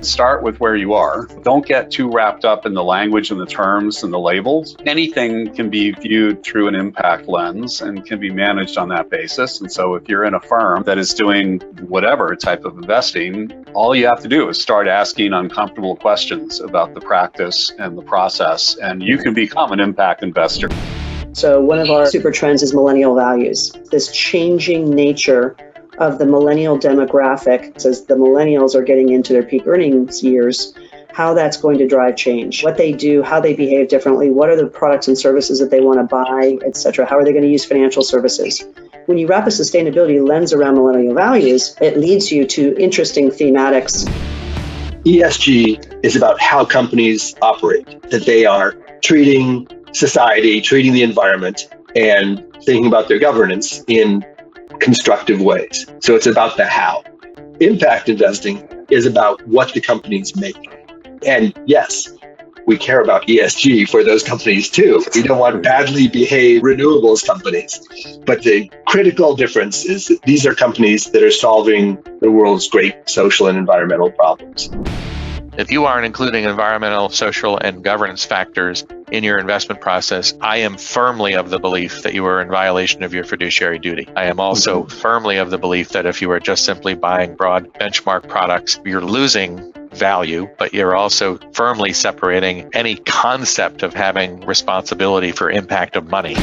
Start with where you are. Don't get too wrapped up in the language and the terms and the labels. Anything can be viewed through an impact lens and can be managed on that basis. And so if you're in a firm that is doing whatever type of investing, all you have to do is start asking uncomfortable questions about the practice and the process, and you can become an impact investor. So one of our super trends is millennial values. This changing nature of the millennial demographic, as the millennials are getting into their peak earnings years, how that's going to drive change, what they do, how they behave differently, what are the products and services that they want to buy, etc. How are they going to use financial services? When you wrap a sustainability lens around millennial values, it leads you to interesting thematics. ESG is about how companies operate, that they are treating society, treating the environment, and thinking about their governance in constructive ways. So it's about the how. Impact investing is about what the companies make. And yes, we care about ESG for those companies too. We don't want badly behaved renewables companies. But the critical difference is that these are companies that are solving the world's great social and environmental problems. If you aren't including environmental, social, and governance factors in your investment process, I am firmly of the belief that you are in violation of your fiduciary duty. I am also firmly of the belief that if you are just simply buying broad benchmark products, you're losing value, but you're also firmly separating any concept of having responsibility for impact of money.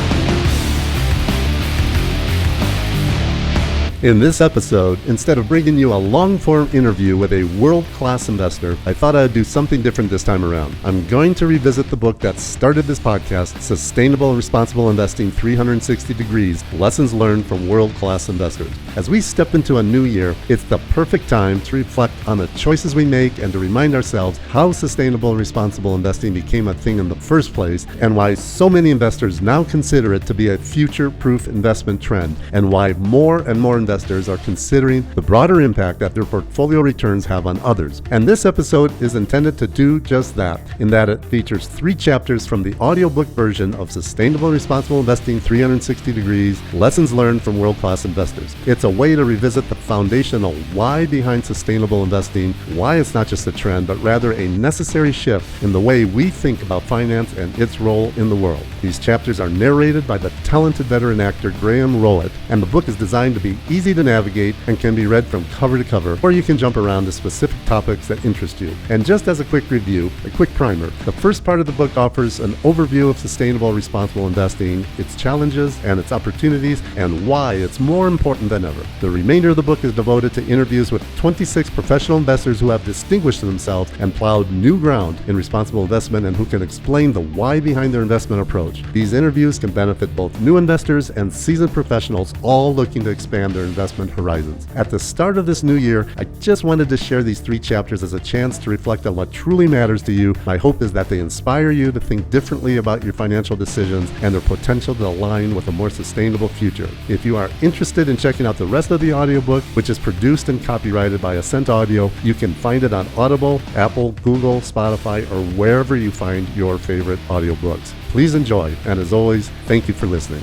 In this episode, instead of bringing you a long-form interview with a world-class investor, I thought I'd do something different this time around. I'm going to revisit the book that started this podcast, Sustainable and Responsible Investing 360 Degrees, Lessons Learned from World-Class Investors. As we step into a new year, it's the perfect time to reflect on the choices we make and to remind ourselves how sustainable and responsible investing became a thing in the first place, and why so many investors now consider it to be a future-proof investment trend, and why more and more investors are considering the broader impact that their portfolio returns have on others. And this episode is intended to do just that, in that it features 3 chapters from the audiobook version of Sustainable and Responsible Investing 360 Degrees, Lessons Learned from World-Class Investors. It's a way to revisit the foundational why behind sustainable investing, why it's not just a trend, but rather a necessary shift in the way we think about finance and its role in the world. These chapters are narrated by the talented veteran actor Graham Rowlett, and the book is designed to be easy to navigate and can be read from cover to cover, or you can jump around to specific topics that interest you. And just as a quick review, a quick primer, the first part of the book offers an overview of sustainable, responsible investing, its challenges and its opportunities, and why it's more important than ever. The remainder of the book is devoted to interviews with 26 professional investors who have distinguished themselves and plowed new ground in responsible investment and who can explain the why behind their investment approach. These interviews can benefit both new investors and seasoned professionals, all looking to expand their investment horizons. At the start of this new year, I just wanted to share these 3 chapters as a chance to reflect on what truly matters to you. My hope is that they inspire you to think differently about your financial decisions and their potential to align with a more sustainable future. If you are interested in checking out the rest of the audiobook, which is produced and copyrighted by Ascent Audio, you can find it on Audible, Apple, Google, Spotify, or wherever you find your favorite audiobooks. Please enjoy, and as always, thank you for listening.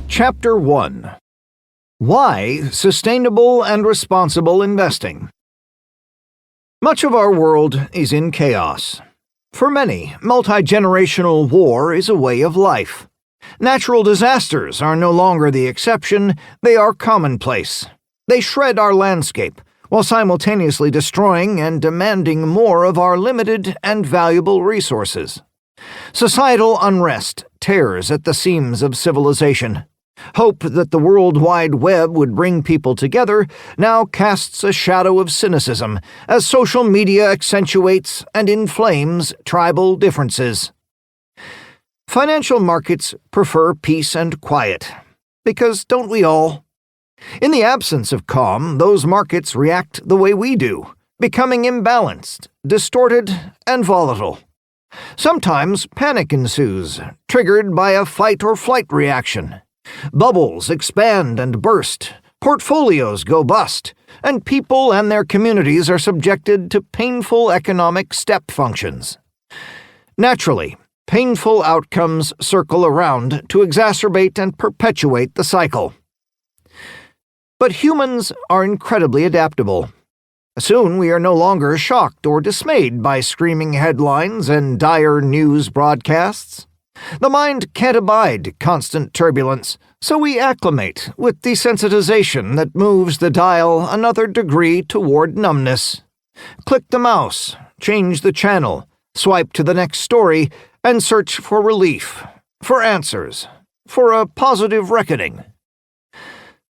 Chapter 1. Why Sustainable and Responsible Investing. Much of our world is in chaos. For many, multi-generational war is a way of life. Natural disasters are no longer the exception, they are commonplace. They shred our landscape, while simultaneously destroying and demanding more of our limited and valuable resources. Societal unrest tears at the seams of civilization. Hope that the World Wide Web would bring people together now casts a shadow of cynicism as social media accentuates and inflames tribal differences. Financial markets prefer peace and quiet, because don't we all? In the absence of calm, those markets react the way we do, becoming imbalanced, distorted, and volatile. Sometimes panic ensues, triggered by a fight-or-flight reaction. Bubbles expand and burst, portfolios go bust, and people and their communities are subjected to painful economic step functions. Naturally, painful outcomes circle around to exacerbate and perpetuate the cycle. But humans are incredibly adaptable. Soon we are no longer shocked or dismayed by screaming headlines and dire news broadcasts. The mind can't abide constant turbulence, so we acclimate with desensitization that moves the dial another degree toward numbness. Click the mouse, change the channel, swipe to the next story, and search for relief, for answers, for a positive reckoning.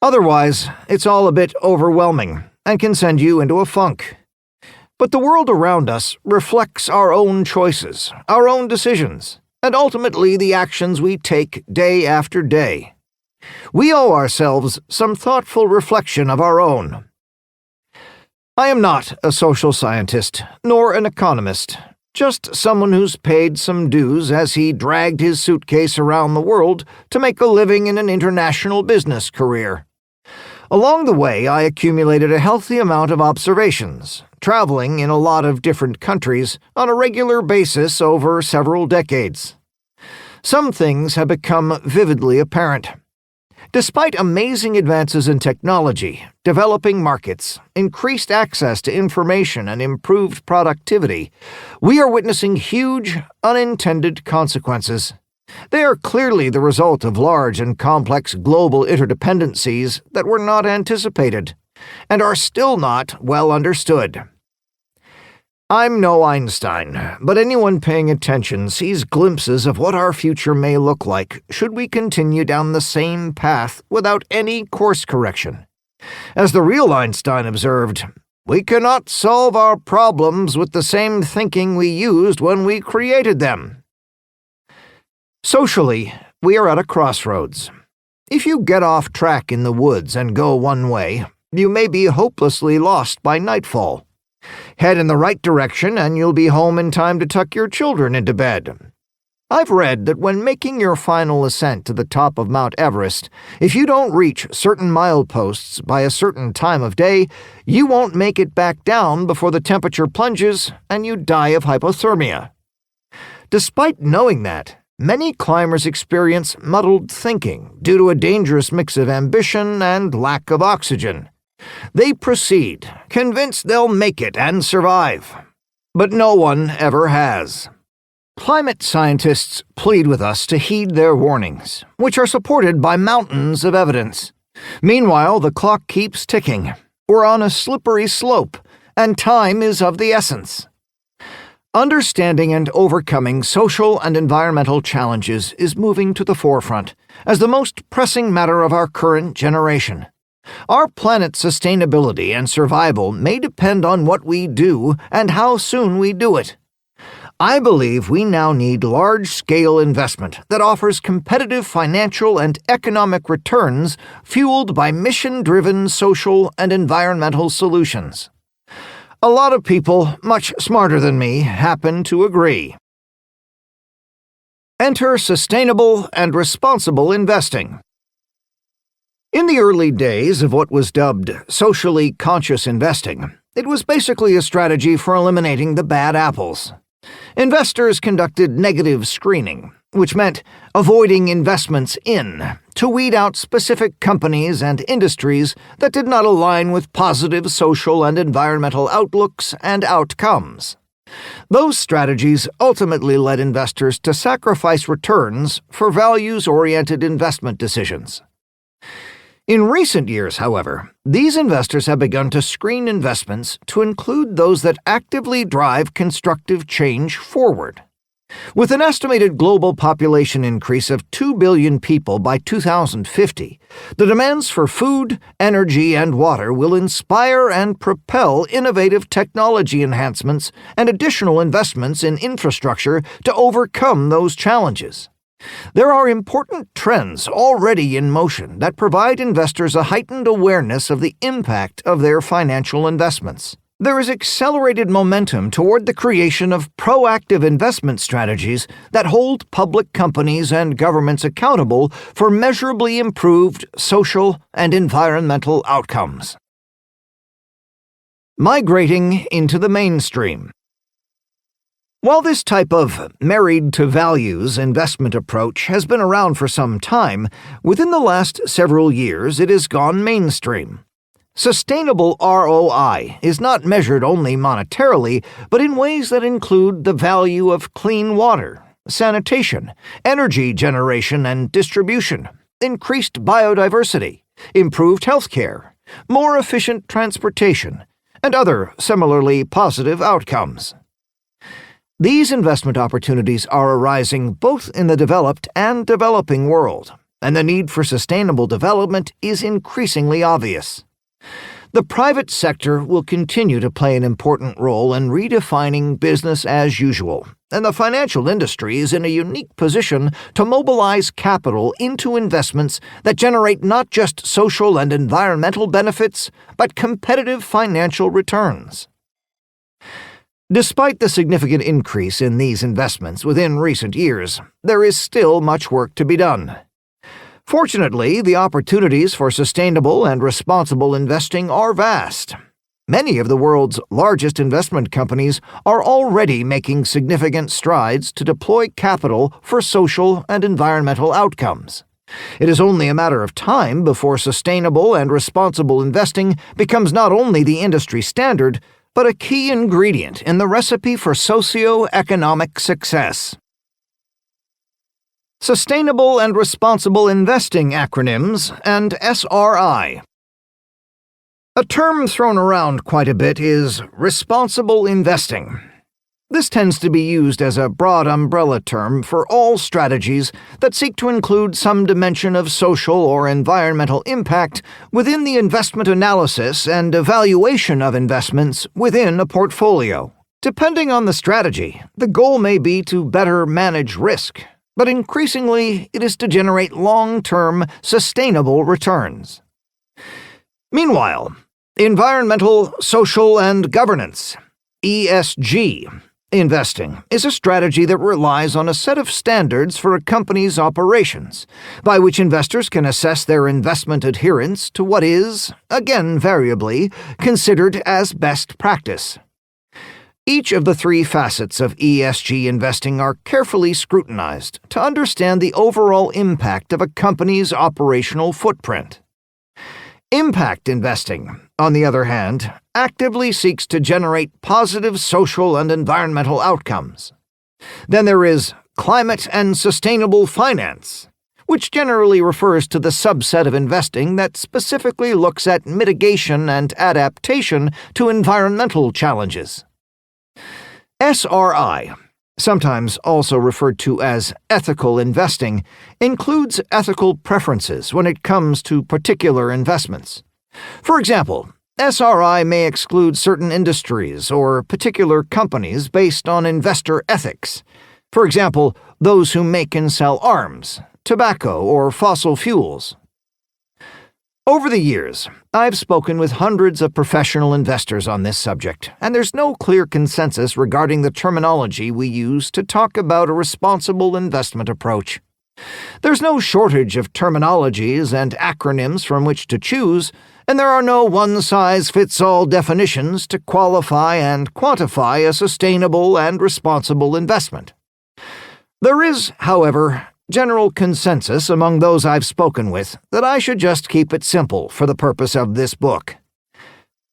Otherwise, it's all a bit overwhelming and can send you into a funk. But the world around us reflects our own choices, our own decisions, and ultimately the actions we take day after day. We owe ourselves some thoughtful reflection of our own. I am not a social scientist, nor an economist, just someone who's paid some dues as he dragged his suitcase around the world to make a living in an international business career. Along the way, I accumulated a healthy amount of observations, traveling in a lot of different countries on a regular basis over several decades. Some things have become vividly apparent. Despite amazing advances in technology, developing markets, increased access to information, and improved productivity, we are witnessing huge, unintended consequences. They are clearly the result of large and complex global interdependencies that were not anticipated, and are still not well understood. I'm no Einstein, but anyone paying attention sees glimpses of what our future may look like should we continue down the same path without any course correction. As the real Einstein observed, we cannot solve our problems with the same thinking we used when we created them. Socially, we are at a crossroads. If you get off track in the woods and go one way, you may be hopelessly lost by nightfall. Head in the right direction and you'll be home in time to tuck your children into bed. I've read that when making your final ascent to the top of Mount Everest, if you don't reach certain mileposts by a certain time of day, you won't make it back down before the temperature plunges and you die of hypothermia. Despite knowing that, many climbers experience muddled thinking due to a dangerous mix of ambition and lack of oxygen. They proceed, convinced they'll make it and survive. But no one ever has. Climate scientists plead with us to heed their warnings, which are supported by mountains of evidence. Meanwhile, the clock keeps ticking. We're on a slippery slope, and time is of the essence. Understanding and overcoming social and environmental challenges is moving to the forefront as the most pressing matter of our current generation. Our planet's sustainability and survival may depend on what we do and how soon we do it. I believe we now need large-scale investment that offers competitive financial and economic returns fueled by mission-driven social and environmental solutions. A lot of people, much smarter than me, happen to agree. Enter sustainable and responsible investing. In the early days of what was dubbed socially conscious investing, it was basically a strategy for eliminating the bad apples. Investors conducted negative screening, which meant avoiding investments to weed out specific companies and industries that did not align with positive social and environmental outlooks and outcomes. Those strategies ultimately led investors to sacrifice returns for values-oriented investment decisions. In recent years, however, these investors have begun to screen investments to include those that actively drive constructive change forward. With an estimated global population increase of 2 billion people by 2050, the demands for food, energy, and water will inspire and propel innovative technology enhancements and additional investments in infrastructure to overcome those challenges. There are important trends already in motion that provide investors a heightened awareness of the impact of their financial investments. There is accelerated momentum toward the creation of proactive investment strategies that hold public companies and governments accountable for measurably improved social and environmental outcomes. Migrating into the mainstream. While this type of married-to-values investment approach has been around for some time, within the last several years it has gone mainstream. Sustainable ROI is not measured only monetarily, but in ways that include the value of clean water, sanitation, energy generation and distribution, increased biodiversity, improved healthcare, more efficient transportation, and other similarly positive outcomes. These investment opportunities are arising both in the developed and developing world, and the need for sustainable development is increasingly obvious. The private sector will continue to play an important role in redefining business as usual, and the financial industry is in a unique position to mobilize capital into investments that generate not just social and environmental benefits, but competitive financial returns. Despite the significant increase in these investments within recent years, there is still much work to be done. Fortunately, the opportunities for sustainable and responsible investing are vast. Many of the world's largest investment companies are already making significant strides to deploy capital for social and environmental outcomes. It is only a matter of time before sustainable and responsible investing becomes not only the industry standard, but a key ingredient in the recipe for socio-economic success. Sustainable and Responsible Investing Acronyms, and SRI. A term thrown around quite a bit is responsible investing. This tends to be used as a broad umbrella term for all strategies that seek to include some dimension of social or environmental impact within the investment analysis and evaluation of investments within a portfolio. Depending on the strategy, the goal may be to better manage risk, but increasingly it is to generate long-term, sustainable returns. Meanwhile, environmental, social, and governance, ESG, investing is a strategy that relies on a set of standards for a company's operations, by which investors can assess their investment adherence to what is, again variably, considered as best practice. Each of the three facets of ESG investing are carefully scrutinized to understand the overall impact of a company's operational footprint. Impact investing, on the other hand, actively seeks to generate positive social and environmental outcomes. Then there is climate and sustainable finance, which generally refers to the subset of investing that specifically looks at mitigation and adaptation to environmental challenges. SRI, sometimes also referred to as ethical investing, includes ethical preferences when it comes to particular investments. For example, SRI may exclude certain industries or particular companies based on investor ethics. For example, those who make and sell arms, tobacco, or fossil fuels. Over the years, I've spoken with hundreds of professional investors on this subject, and there's no clear consensus regarding the terminology we use to talk about a responsible investment approach. There's no shortage of terminologies and acronyms from which to choose, and there are no one-size-fits-all definitions to qualify and quantify a sustainable and responsible investment. There is, however, general consensus among those I've spoken with that I should just keep it simple for the purpose of this book.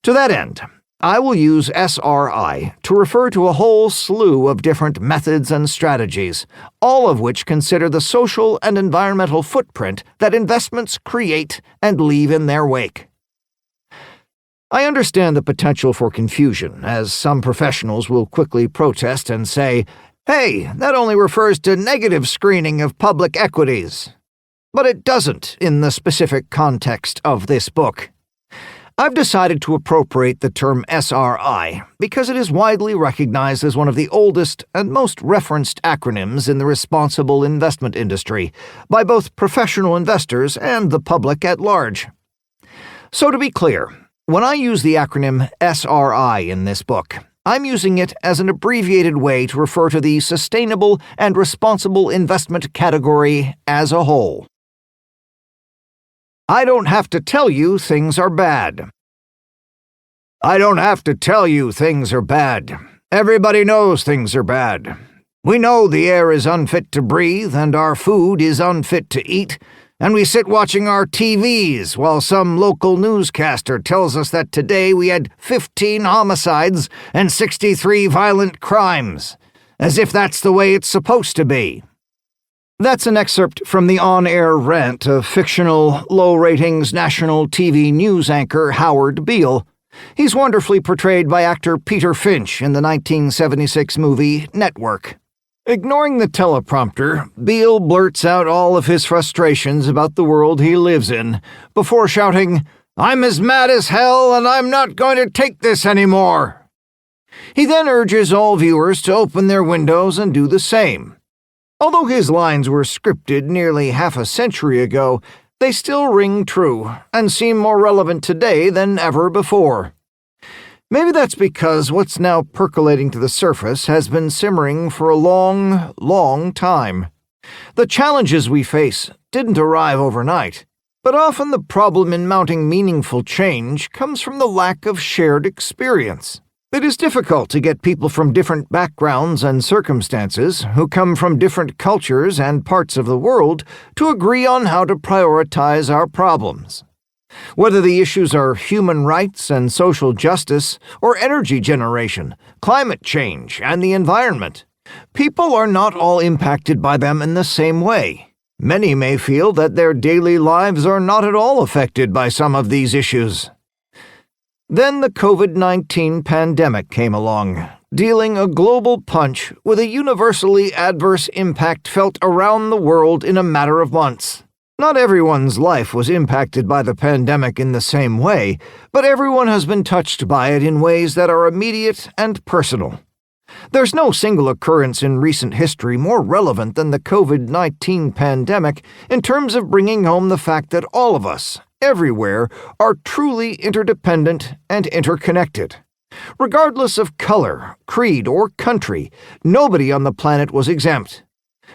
To that end, I will use SRI to refer to a whole slew of different methods and strategies, all of which consider the social and environmental footprint that investments create and leave in their wake. I understand the potential for confusion, as some professionals will quickly protest and say, "Hey, that only refers to negative screening of public equities." But it doesn't in the specific context of this book. I've decided to appropriate the term SRI because it is widely recognized as one of the oldest and most referenced acronyms in the responsible investment industry by both professional investors and the public at large. So to be clear, when I use the acronym SRI in this book, I'm using it as an abbreviated way to refer to the sustainable and responsible investment category as a whole. I don't have to tell you things are bad. I don't have to tell you things are bad. Everybody knows things are bad. We know the air is unfit to breathe and our food is unfit to eat, and we sit watching our TVs while some local newscaster tells us that today we had 15 homicides and 63 violent crimes, as if that's the way it's supposed to be. That's an excerpt from the on-air rant of fictional, low-ratings national TV news anchor Howard Beale. He's wonderfully portrayed by actor Peter Finch in the 1976 movie Network. Ignoring the teleprompter, Beale blurts out all of his frustrations about the world he lives in, before shouting, "I'm as mad as hell and I'm not going to take this anymore." He then urges all viewers to open their windows and do the same. Although his lines were scripted nearly half a century ago, they still ring true and seem more relevant today than ever before. Maybe that's because what's now percolating to the surface has been simmering for a long, long time. The challenges we face didn't arrive overnight, but often the problem in mounting meaningful change comes from the lack of shared experience. It is difficult to get people from different backgrounds and circumstances, who come from different cultures and parts of the world, to agree on how to prioritize our problems. Whether the issues are human rights and social justice, or energy generation, climate change, and the environment, people are not all impacted by them in the same way. Many may feel that their daily lives are not at all affected by some of these issues. Then the COVID-19 pandemic came along, dealing a global punch with a universally adverse impact felt around the world in a matter of months. Not everyone's life was impacted by the pandemic in the same way, but everyone has been touched by it in ways that are immediate and personal. There's no single occurrence in recent history more relevant than the COVID-19 pandemic in terms of bringing home the fact that all of us, everywhere, are truly interdependent and interconnected. Regardless of color, creed, or country, nobody on the planet was exempt.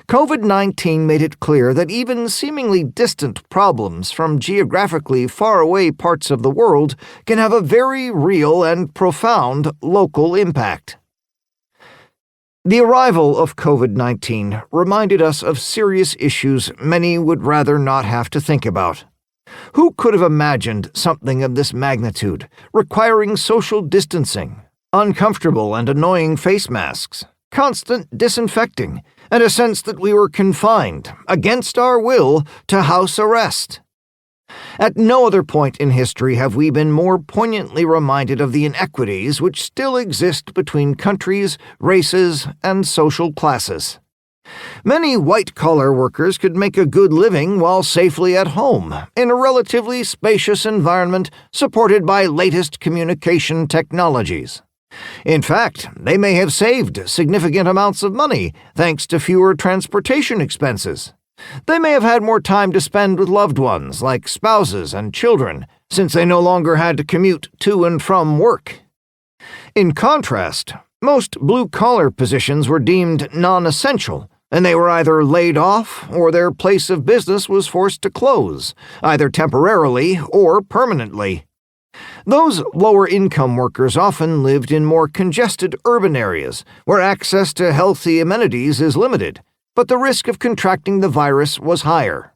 COVID-19 made it clear that even seemingly distant problems from geographically faraway parts of the world can have a very real and profound local impact. The arrival of COVID-19 reminded us of serious issues many would rather not have to think about. Who could have imagined something of this magnitude, requiring social distancing, uncomfortable and annoying face masks, constant disinfecting, and a sense that we were confined, against our will, to house arrest? At no other point in history have we been more poignantly reminded of the inequities which still exist between countries, races, and social classes. Many white-collar workers could make a good living while safely at home, in a relatively spacious environment supported by latest communication technologies. In fact, they may have saved significant amounts of money thanks to fewer transportation expenses. They may have had more time to spend with loved ones, like spouses and children, since they no longer had to commute to and from work. In contrast, most blue-collar positions were deemed non-essential, and they were either laid off or their place of business was forced to close, either temporarily or permanently. Those lower-income workers often lived in more congested urban areas, where access to healthy amenities is limited, but the risk of contracting the virus was higher.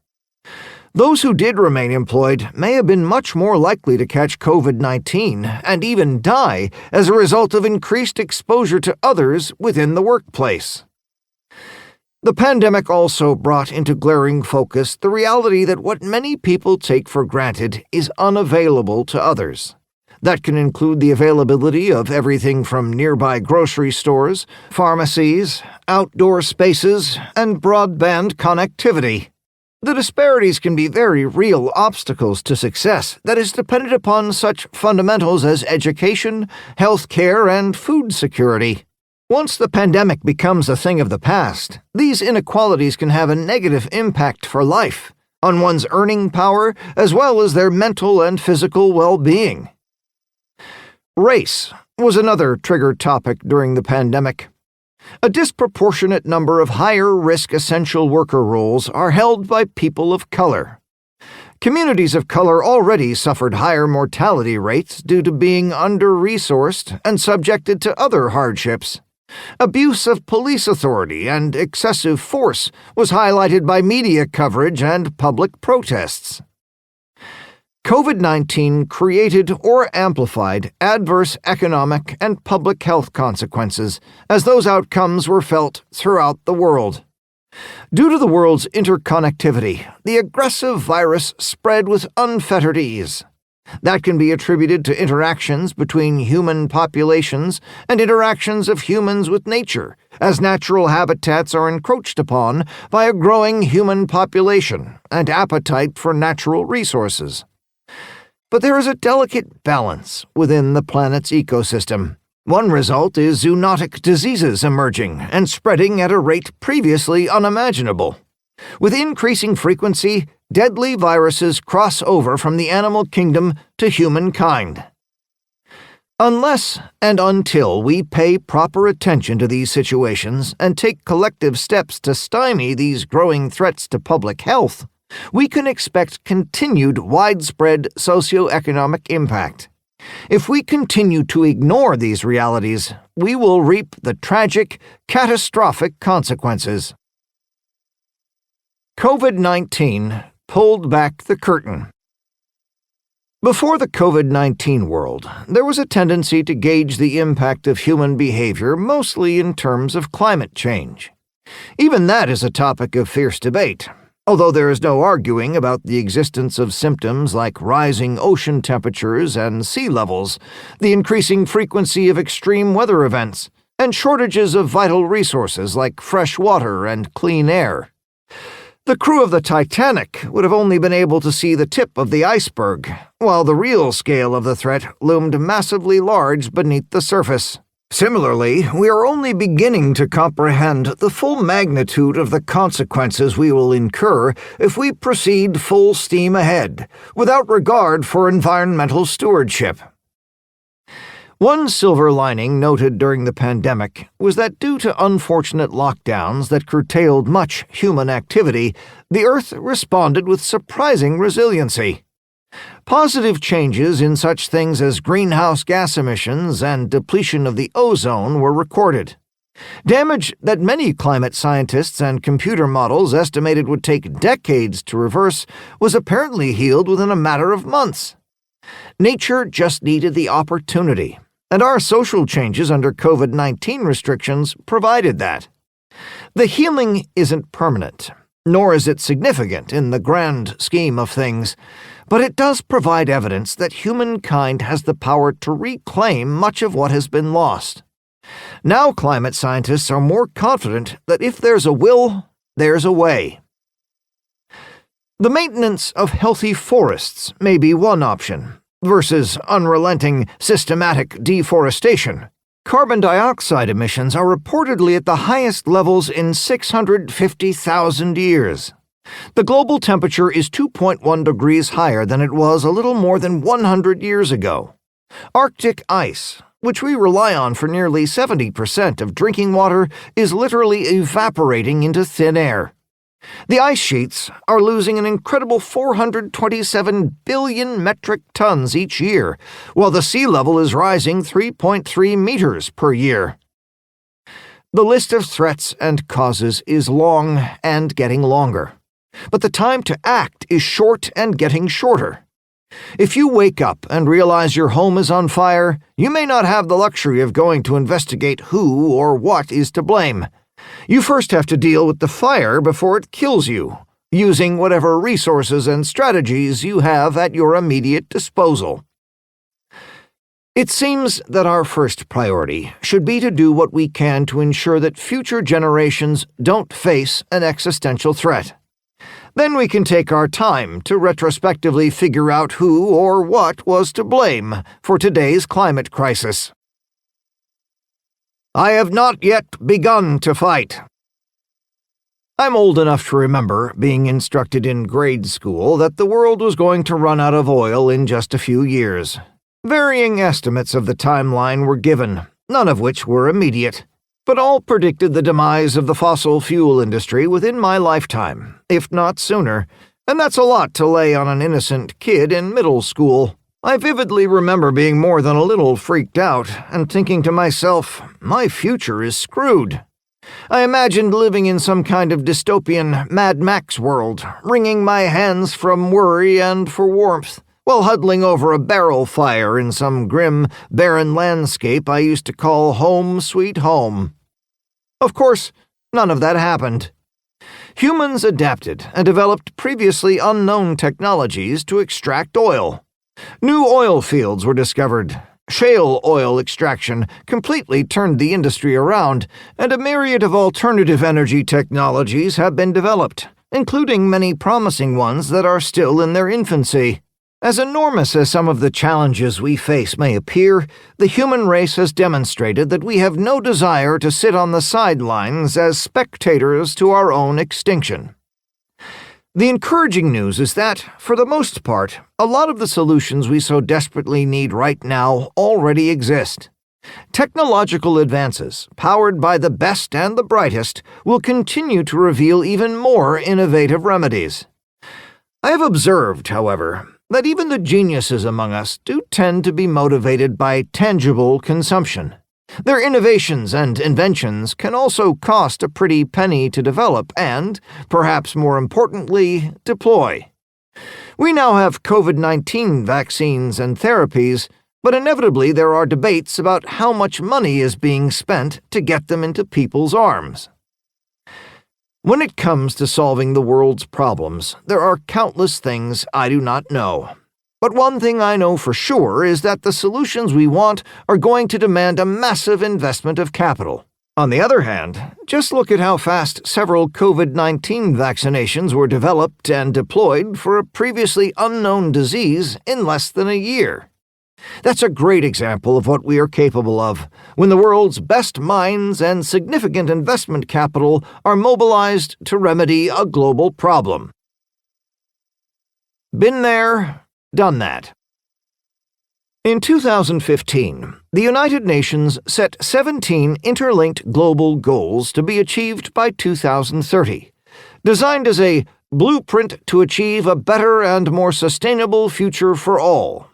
Those who did remain employed may have been much more likely to catch COVID-19 and even die as a result of increased exposure to others within the workplace. The pandemic also brought into glaring focus the reality that what many people take for granted is unavailable to others. That can include the availability of everything from nearby grocery stores, pharmacies, outdoor spaces, and broadband connectivity. The disparities can be very real obstacles to success that is dependent upon such fundamentals as education, health care, and food security. Once the pandemic becomes a thing of the past, these inequalities can have a negative impact for life, on one's earning power as well as their mental and physical well-being. Race was another trigger topic during the pandemic. A disproportionate number of higher-risk essential worker roles are held by people of color. Communities of color already suffered higher mortality rates due to being under-resourced and subjected to other hardships. Abuse of police authority and excessive force was highlighted by media coverage and public protests. COVID-19 created or amplified adverse economic and public health consequences, as those outcomes were felt throughout the world. Due to the world's interconnectivity, the aggressive virus spread with unfettered ease. That can be attributed to interactions between human populations and interactions of humans with nature, as natural habitats are encroached upon by a growing human population and appetite for natural resources. But there is a delicate balance within the planet's ecosystem. One result is zoonotic diseases emerging and spreading at a rate previously unimaginable. With increasing frequency, deadly viruses cross over from the animal kingdom to humankind. Unless and until we pay proper attention to these situations and take collective steps to stymie these growing threats to public health, we can expect continued widespread socioeconomic impact. If we continue to ignore these realities, we will reap the tragic, catastrophic consequences. COVID-19 pulled back the curtain. Before the COVID-19 world, there was a tendency to gauge the impact of human behavior mostly in terms of climate change. Even that is a topic of fierce debate, although there is no arguing about the existence of symptoms like rising ocean temperatures and sea levels, the increasing frequency of extreme weather events, and shortages of vital resources like fresh water and clean air. The crew of the Titanic would have only been able to see the tip of the iceberg, while the real scale of the threat loomed massively large beneath the surface. Similarly, we are only beginning to comprehend the full magnitude of the consequences we will incur if we proceed full steam ahead, without regard for environmental stewardship. One silver lining noted during the pandemic was that due to unfortunate lockdowns that curtailed much human activity, the Earth responded with surprising resiliency. Positive changes in such things as greenhouse gas emissions and depletion of the ozone were recorded. Damage that many climate scientists and computer models estimated would take decades to reverse was apparently healed within a matter of months. Nature just needed the opportunity, and our social changes under COVID-19 restrictions provided that. The healing isn't permanent, nor is it significant in the grand scheme of things, but it does provide evidence that humankind has the power to reclaim much of what has been lost. Now climate scientists are more confident that if there's a will, there's a way. The maintenance of healthy forests may be one option, versus unrelenting, systematic deforestation. Carbon dioxide emissions are reportedly at the highest levels in 650,000 years. The global temperature is 2.1 degrees higher than it was a little more than 100 years ago. Arctic ice, which we rely on for nearly 70% of drinking water, is literally evaporating into thin air. The ice sheets are losing an incredible 427 billion metric tons each year, while the sea level is rising 3.3 meters per year. The list of threats and causes is long and getting longer, but the time to act is short and getting shorter. If you wake up and realize your home is on fire, you may not have the luxury of going to investigate who or what is to blame. You first have to deal with the fire before it kills you, using whatever resources and strategies you have at your immediate disposal. It seems that our first priority should be to do what we can to ensure that future generations don't face an existential threat. Then we can take our time to retrospectively figure out who or what was to blame for today's climate crisis. I have not yet begun to fight. I'm old enough to remember being instructed in grade school that the world was going to run out of oil in just a few years. Varying estimates of the timeline were given, none of which were immediate, but all predicted the demise of the fossil fuel industry within my lifetime, if not sooner, And that's a lot to lay on an innocent kid in middle school. I vividly remember being more than a little freaked out and thinking to myself, my future is screwed. I imagined living in some kind of dystopian Mad Max world, wringing my hands from worry and for warmth, while huddling over a barrel fire in some grim, barren landscape I used to call home sweet home. Of course, none of that happened. Humans adapted and developed previously unknown technologies to extract oil. New oil fields were discovered. Shale oil extraction completely turned the industry around, and a myriad of alternative energy technologies have been developed, including many promising ones that are still in their infancy. As enormous as some of the challenges we face may appear, the human race has demonstrated that we have no desire to sit on the sidelines as spectators to our own extinction. The encouraging news is that, for the most part, a lot of the solutions we so desperately need right now already exist. Technological advances, powered by the best and the brightest, will continue to reveal even more innovative remedies. I have observed, however, that even the geniuses among us do tend to be motivated by tangible consumption. Their innovations and inventions can also cost a pretty penny to develop and, perhaps more importantly, deploy. We now have COVID-19 vaccines and therapies, but inevitably there are debates about how much money is being spent to get them into people's arms. When it comes to solving the world's problems, there are countless things I do not know. But one thing I know for sure is that the solutions we want are going to demand a massive investment of capital. On the other hand, just look at how fast several COVID-19 vaccinations were developed and deployed for a previously unknown disease in less than a year. That's a great example of what we are capable of when the world's best minds and significant investment capital are mobilized to remedy a global problem. Been there, done that. In 2015, the United Nations set 17 interlinked global goals to be achieved by 2030, designed as a blueprint to achieve a better and more sustainable future for all.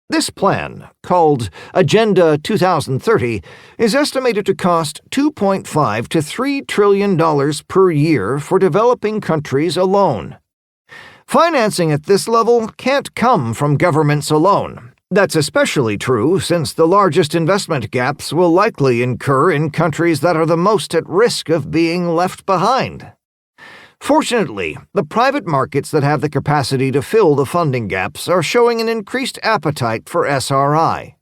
This plan, called Agenda 2030, is estimated to cost $2.5 to $3 trillion per year for developing countries alone. Financing at this level can't come from governments alone. That's especially true since the largest investment gaps will likely incur in countries that are the most at risk of being left behind. Fortunately, the private markets that have the capacity to fill the funding gaps are showing an increased appetite for SRI.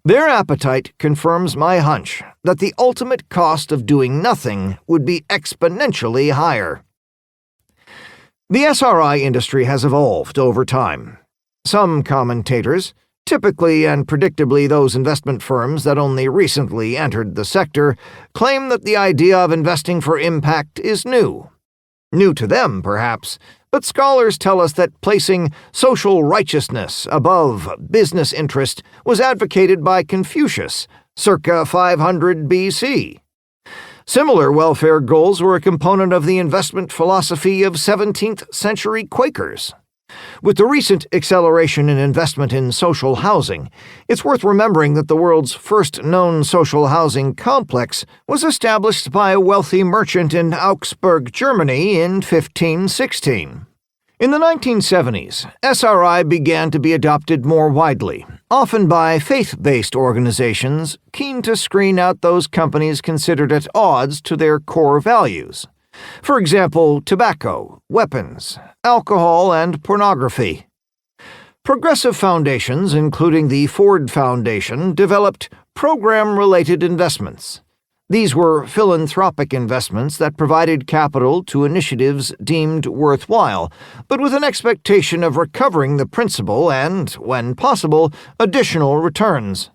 Their appetite confirms my hunch that the ultimate cost of doing nothing would be exponentially higher. The SRI industry has evolved over time. Some commentators, typically and predictably those investment firms that only recently entered the sector, claim that the idea of investing for impact is new. New to them, perhaps, but scholars tell us that placing social righteousness above business interest was advocated by Confucius, circa 500 BC. Similar welfare goals were a component of the investment philosophy of 17th century Quakers. With the recent acceleration in investment in social housing, it's worth remembering that the world's first known social housing complex was established by a wealthy merchant in Augsburg, Germany in 1516. In the 1970s, SRI began to be adopted more widely, often by faith-based organizations keen to screen out those companies considered at odds to their core values. For example, tobacco, weapons, alcohol, and pornography. Progressive foundations, including the Ford Foundation, developed program-related investments. These were philanthropic investments that provided capital to initiatives deemed worthwhile, but with an expectation of recovering the principal and, when possible, additional returns.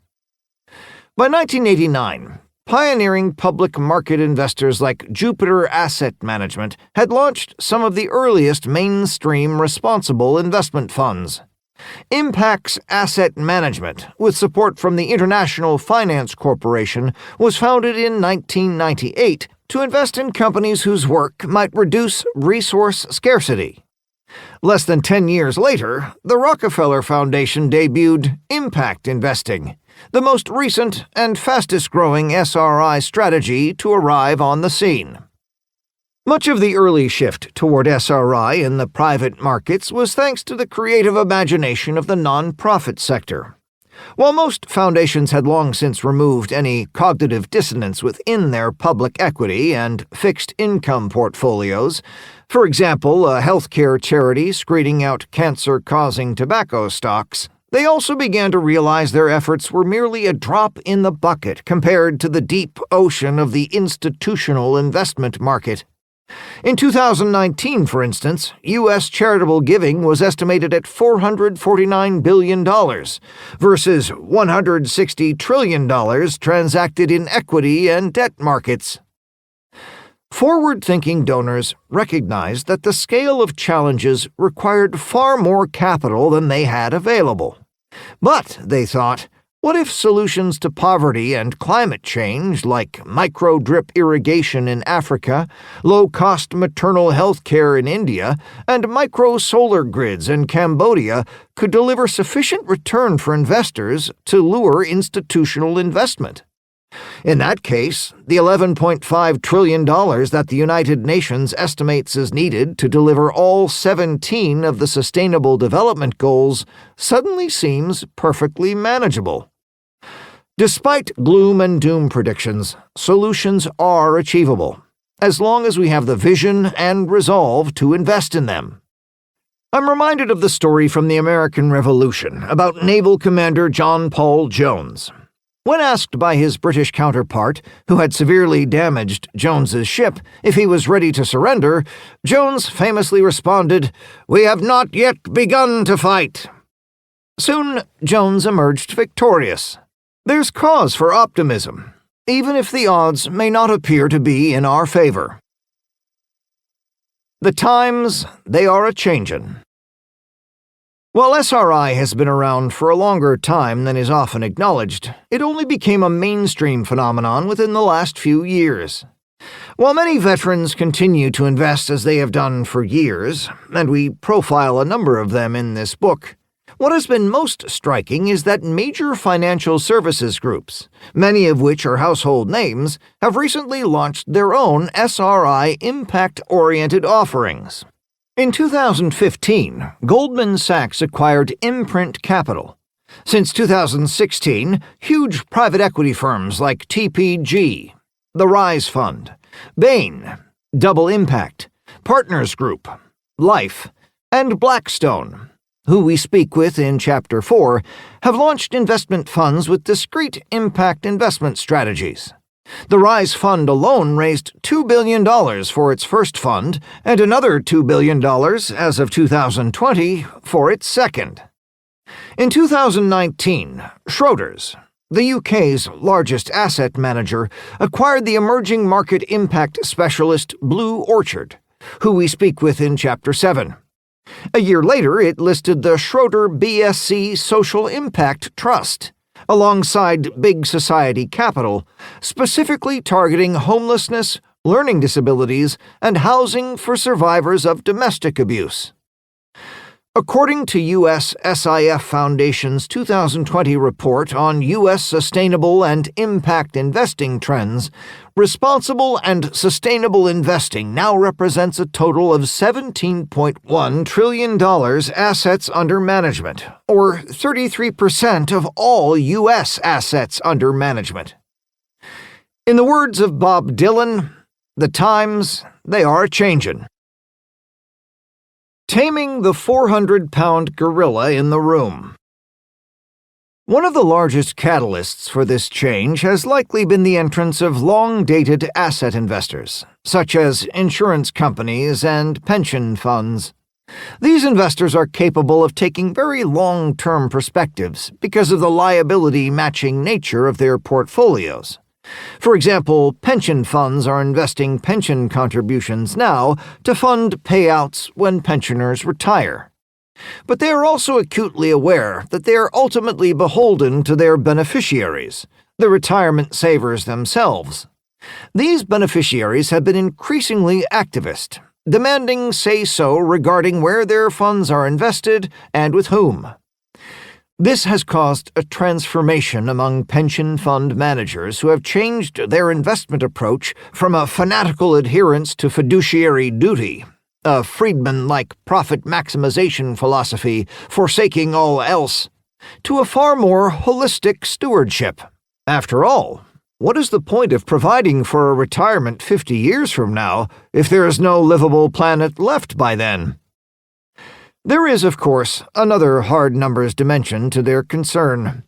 By 1989, pioneering public market investors like Jupiter Asset Management had launched some of the earliest mainstream responsible investment funds. Impax Asset Management, with support from the International Finance Corporation, was founded in 1998 to invest in companies whose work might reduce resource scarcity. Less than 10 years later, the Rockefeller Foundation debuted Impact Investing, the most recent and fastest-growing SRI strategy to arrive on the scene. Much of the early shift toward SRI in the private markets was thanks to the creative imagination of the nonprofit sector. While most foundations had long since removed any cognitive dissonance within their public equity and fixed income portfolios, for example, a healthcare charity screening out cancer-causing tobacco stocks, they also began to realize their efforts were merely a drop in the bucket compared to the deep ocean of the institutional investment market. In 2019, for instance, U.S. charitable giving was estimated at $449 billion versus $160 trillion transacted in equity and debt markets. Forward-thinking donors recognized that the scale of challenges required far more capital than they had available. But, they thought, what if solutions to poverty and climate change, like micro-drip irrigation in Africa, low-cost maternal health care in India, and micro-solar grids in Cambodia, could deliver sufficient return for investors to lure institutional investment? In that case, the $11.5 trillion that the United Nations estimates is needed to deliver all 17 of the Sustainable Development Goals suddenly seems perfectly manageable. Despite gloom and doom predictions, solutions are achievable, as long as we have the vision and resolve to invest in them. I'm reminded of the story from the American Revolution about Naval Commander John Paul Jones. When asked by his British counterpart, who had severely damaged Jones's ship, if he was ready to surrender, Jones famously responded, "We have not yet begun to fight." Soon, Jones emerged victorious. There's cause for optimism, even if the odds may not appear to be in our favor. The times, they are a-Changin'. While SRI has been around for a longer time than is often acknowledged, it only became a mainstream phenomenon within the last few years. While many veterans continue to invest as they have done for years, and we profile a number of them in this book, what has been most striking is that major financial services groups, many of which are household names, have recently launched their own SRI impact-oriented offerings. In 2015, Goldman Sachs acquired Imprint Capital. Since 2016, huge private equity firms like TPG, the Rise Fund, Bain, Double Impact, Partners Group, Life, and Blackstone, who we speak with in Chapter 4, have launched investment funds with discrete impact investment strategies. The Rise Fund alone raised $2 billion for its first fund and another $2 billion as of 2020 for its second. In 2019, Schroders, the UK's largest asset manager, acquired the emerging market impact specialist Blue Orchard, who we speak with in Chapter 7. A year later, it listed the Schroder BSC Social Impact Trust, alongside Big Society Capital, specifically targeting homelessness, learning disabilities, and housing for survivors of domestic abuse. According to U.S. SIF Foundation's 2020 report on U.S. sustainable and impact investing trends, responsible and sustainable investing now represents a total of $17.1 trillion assets under management, or 33% of all U.S. assets under management. In the words of Bob Dylan, the times, they are a-Changin'. Taming the 400-pound gorilla in the room. One of the largest catalysts for this change has likely been the entrance of long-dated asset investors, such as insurance companies and pension funds. These investors are capable of taking very long-term perspectives because of the liability-matching nature of their portfolios. For example, pension funds are investing pension contributions now to fund payouts when pensioners retire. But they are also acutely aware that they are ultimately beholden to their beneficiaries, the retirement savers themselves. These beneficiaries have been increasingly activist, demanding say-so regarding where their funds are invested and with whom. This has caused a transformation among pension fund managers who have changed their investment approach from a fanatical adherence to fiduciary duty, a Friedman-like profit maximization philosophy forsaking all else, to a far more holistic stewardship. After all, what is the point of providing for a retirement 50 years from now if there is no livable planet left by then? There is, of course, another hard numbers dimension to their concern.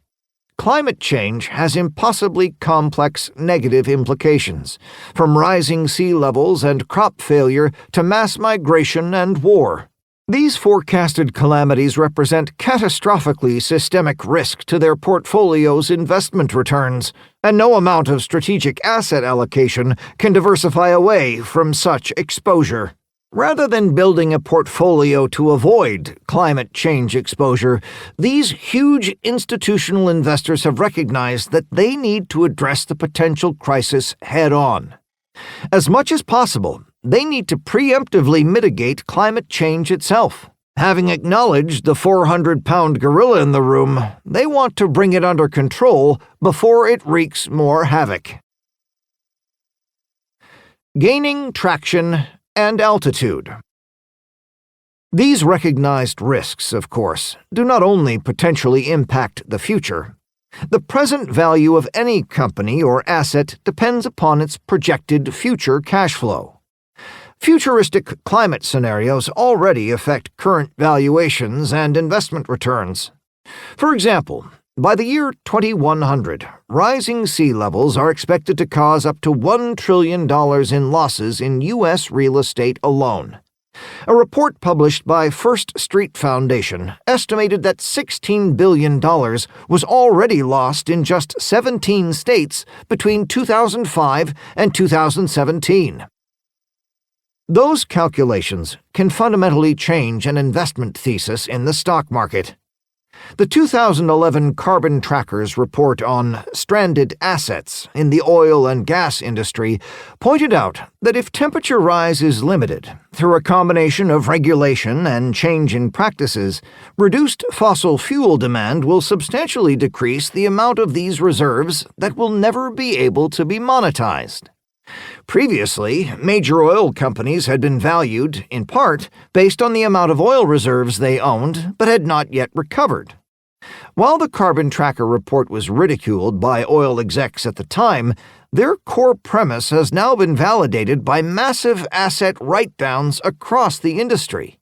Climate change has impossibly complex negative implications, from rising sea levels and crop failure to mass migration and war. These forecasted calamities represent catastrophically systemic risk to their portfolio's investment returns, and no amount of strategic asset allocation can diversify away from such exposure. Rather than building a portfolio to avoid climate change exposure, these huge institutional investors have recognized that they need to address the potential crisis head-on. As much as possible, they need to preemptively mitigate climate change itself. Having acknowledged the 400-pound gorilla in the room, they want to bring it under control before it wreaks more havoc. Gaining traction and altitude. These recognized risks, of course, do not only potentially impact the future. The present value of any company or asset depends upon its projected future cash flow. Futuristic climate scenarios already affect current valuations and investment returns. For example, by the year 2100, rising sea levels are expected to cause up to $1 trillion in losses in U.S. real estate alone. A report published by First Street Foundation estimated that $16 billion was already lost in just 17 states between 2005 and 2017. Those calculations can fundamentally change an investment thesis in the stock market. The 2011 Carbon Tracker's report on stranded assets in the oil and gas industry pointed out that if temperature rise is limited through a combination of regulation and change in practices, reduced fossil fuel demand will substantially decrease the amount of these reserves that will never be able to be monetized. Previously, major oil companies had been valued, in part, based on the amount of oil reserves they owned but had not yet recovered. While the Carbon Tracker report was ridiculed by oil execs at the time, their core premise has now been validated by massive asset write-downs across the industry.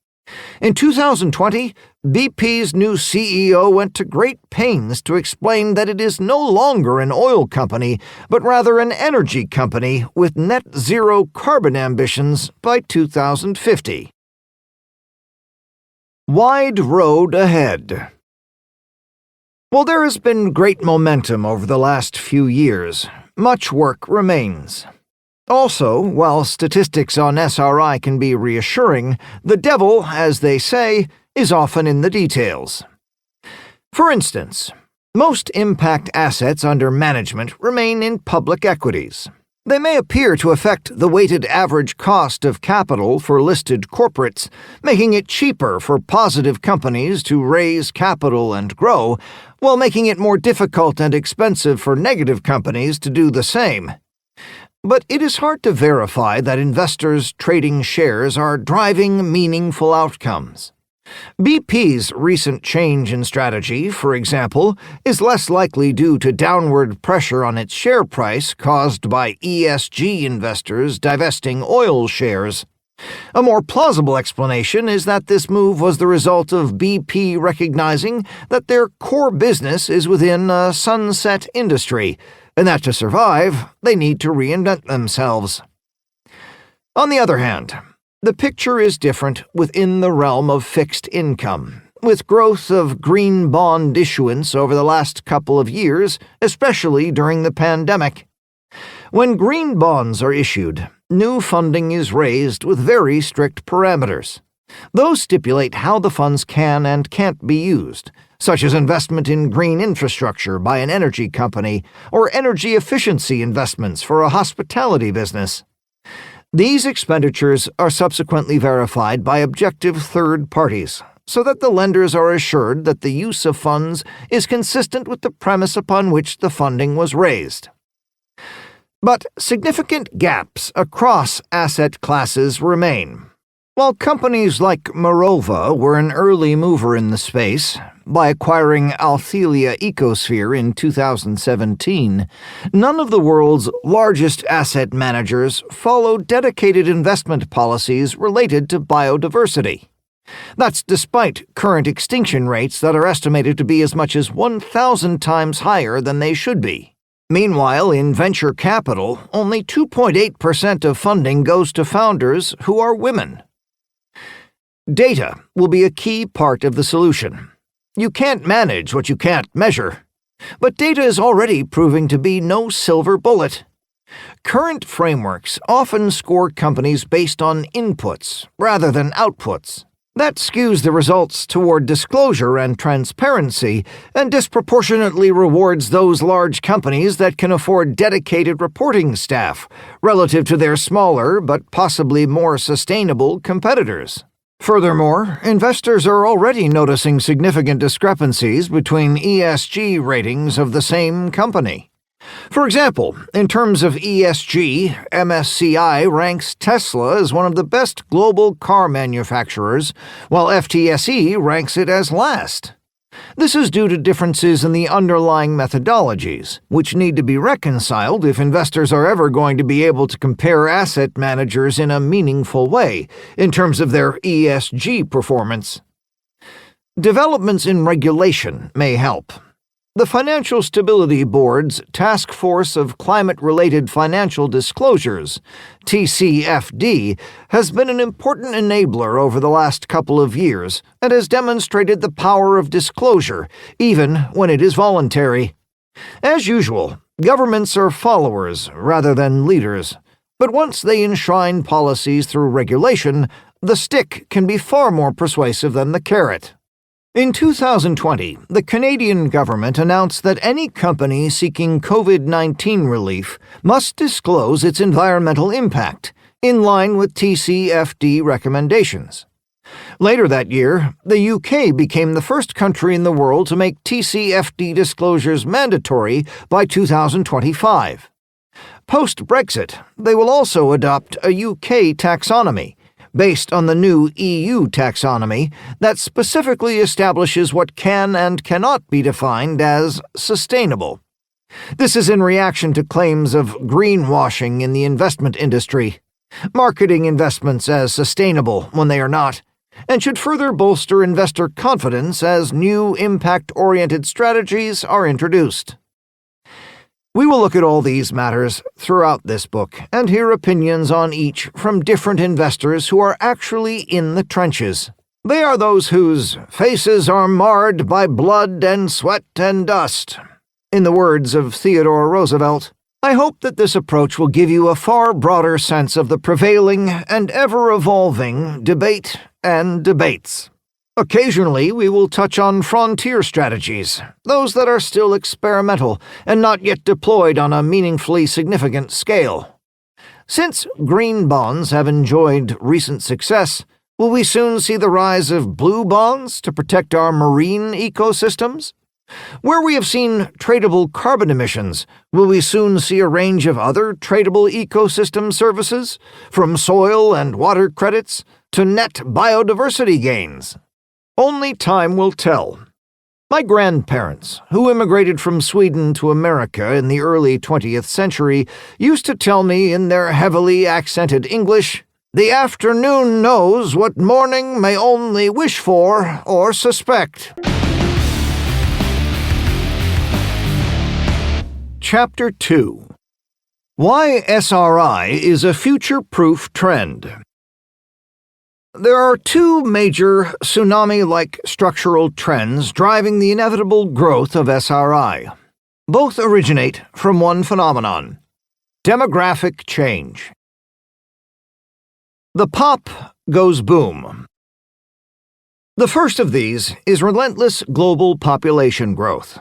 In 2020, BP's new CEO went to great pains to explain that it is no longer an oil company, but rather an energy company with net zero carbon ambitions by 2050. Wide road ahead. While there has been great momentum over the last few years, much work remains. Also, while statistics on SRI can be reassuring, the devil, as they say, is often in the details. For instance, most impact assets under management remain in public equities. They may appear to affect the weighted average cost of capital for listed corporates, making it cheaper for positive companies to raise capital and grow, while making it more difficult and expensive for negative companies to do the same. But it is hard to verify that investors trading shares are driving meaningful outcomes. BP's recent change in strategy, for example, is less likely due to downward pressure on its share price caused by ESG investors divesting oil shares. A more plausible explanation is that this move was the result of BP recognizing that their core business is within a sunset industry, and that to survive, they need to reinvent themselves. On the other hand, the picture is different within the realm of fixed income, with growth of green bond issuance over the last couple of years, especially during the pandemic. When green bonds are issued, new funding is raised with very strict parameters. Those stipulate how the funds can and can't be used, such as investment in green infrastructure by an energy company or energy efficiency investments for a hospitality business. These expenditures are subsequently verified by objective third parties, so that the lenders are assured that the use of funds is consistent with the premise upon which the funding was raised. But significant gaps across asset classes remain. While companies like Morova were an early mover in the space, by acquiring Althelia Ecosphere in 2017, none of the world's largest asset managers follow dedicated investment policies related to biodiversity. That's despite current extinction rates that are estimated to be as much as 1,000 times higher than they should be. Meanwhile, in venture capital, only 2.8% of funding goes to founders who are women. Data will be a key part of the solution. You can't manage what you can't measure, but data is already proving to be no silver bullet. Current frameworks often score companies based on inputs rather than outputs. That skews the results toward disclosure and transparency and disproportionately rewards those large companies that can afford dedicated reporting staff relative to their smaller but possibly more sustainable competitors. Furthermore, investors are already noticing significant discrepancies between ESG ratings of the same company. For example, in terms of ESG, MSCI ranks Tesla as one of the best global car manufacturers, while FTSE ranks it as last. This is due to differences in the underlying methodologies, which need to be reconciled if investors are ever going to be able to compare asset managers in a meaningful way in terms of their ESG performance. Developments in regulation may help. The Financial Stability Board's Task Force of Climate-Related Financial Disclosures, TCFD, has been an important enabler over the last couple of years and has demonstrated the power of disclosure, even when it is voluntary. As usual, governments are followers rather than leaders, but once they enshrine policies through regulation, the stick can be far more persuasive than the carrot. In 2020, the Canadian government announced that any company seeking COVID-19 relief must disclose its environmental impact, in line with TCFD recommendations. Later that year, the UK became the first country in the world to make TCFD disclosures mandatory by 2025. Post-Brexit, they will also adopt a UK taxonomy, based on the new EU taxonomy that specifically establishes what can and cannot be defined as sustainable. This is in reaction to claims of greenwashing in the investment industry, marketing investments as sustainable when they are not, and should further bolster investor confidence as new impact-oriented strategies are introduced. We will look at all these matters throughout this book and hear opinions on each from different investors who are actually in the trenches. They are those whose faces are marred by blood and sweat and dust. In the words of Theodore Roosevelt, I hope that this approach will give you a far broader sense of the prevailing and ever-evolving debate and debates. Occasionally, we will touch on frontier strategies, those that are still experimental and not yet deployed on a meaningfully significant scale. Since green bonds have enjoyed recent success, will we soon see the rise of blue bonds to protect our marine ecosystems? Where we have seen tradable carbon emissions, will we soon see a range of other tradable ecosystem services, from soil and water credits to net biodiversity gains? Only time will tell. My grandparents, who immigrated from Sweden to America in the early 20th century, used to tell me in their heavily accented English, "The afternoon knows what morning may only wish for or suspect." Chapter 2. Why SRI is a future-proof trend. There are two major tsunami-like structural trends driving the inevitable growth of SRI. Both originate from one phenomenon: demographic change. The pop goes boom. The first of these is relentless global population growth.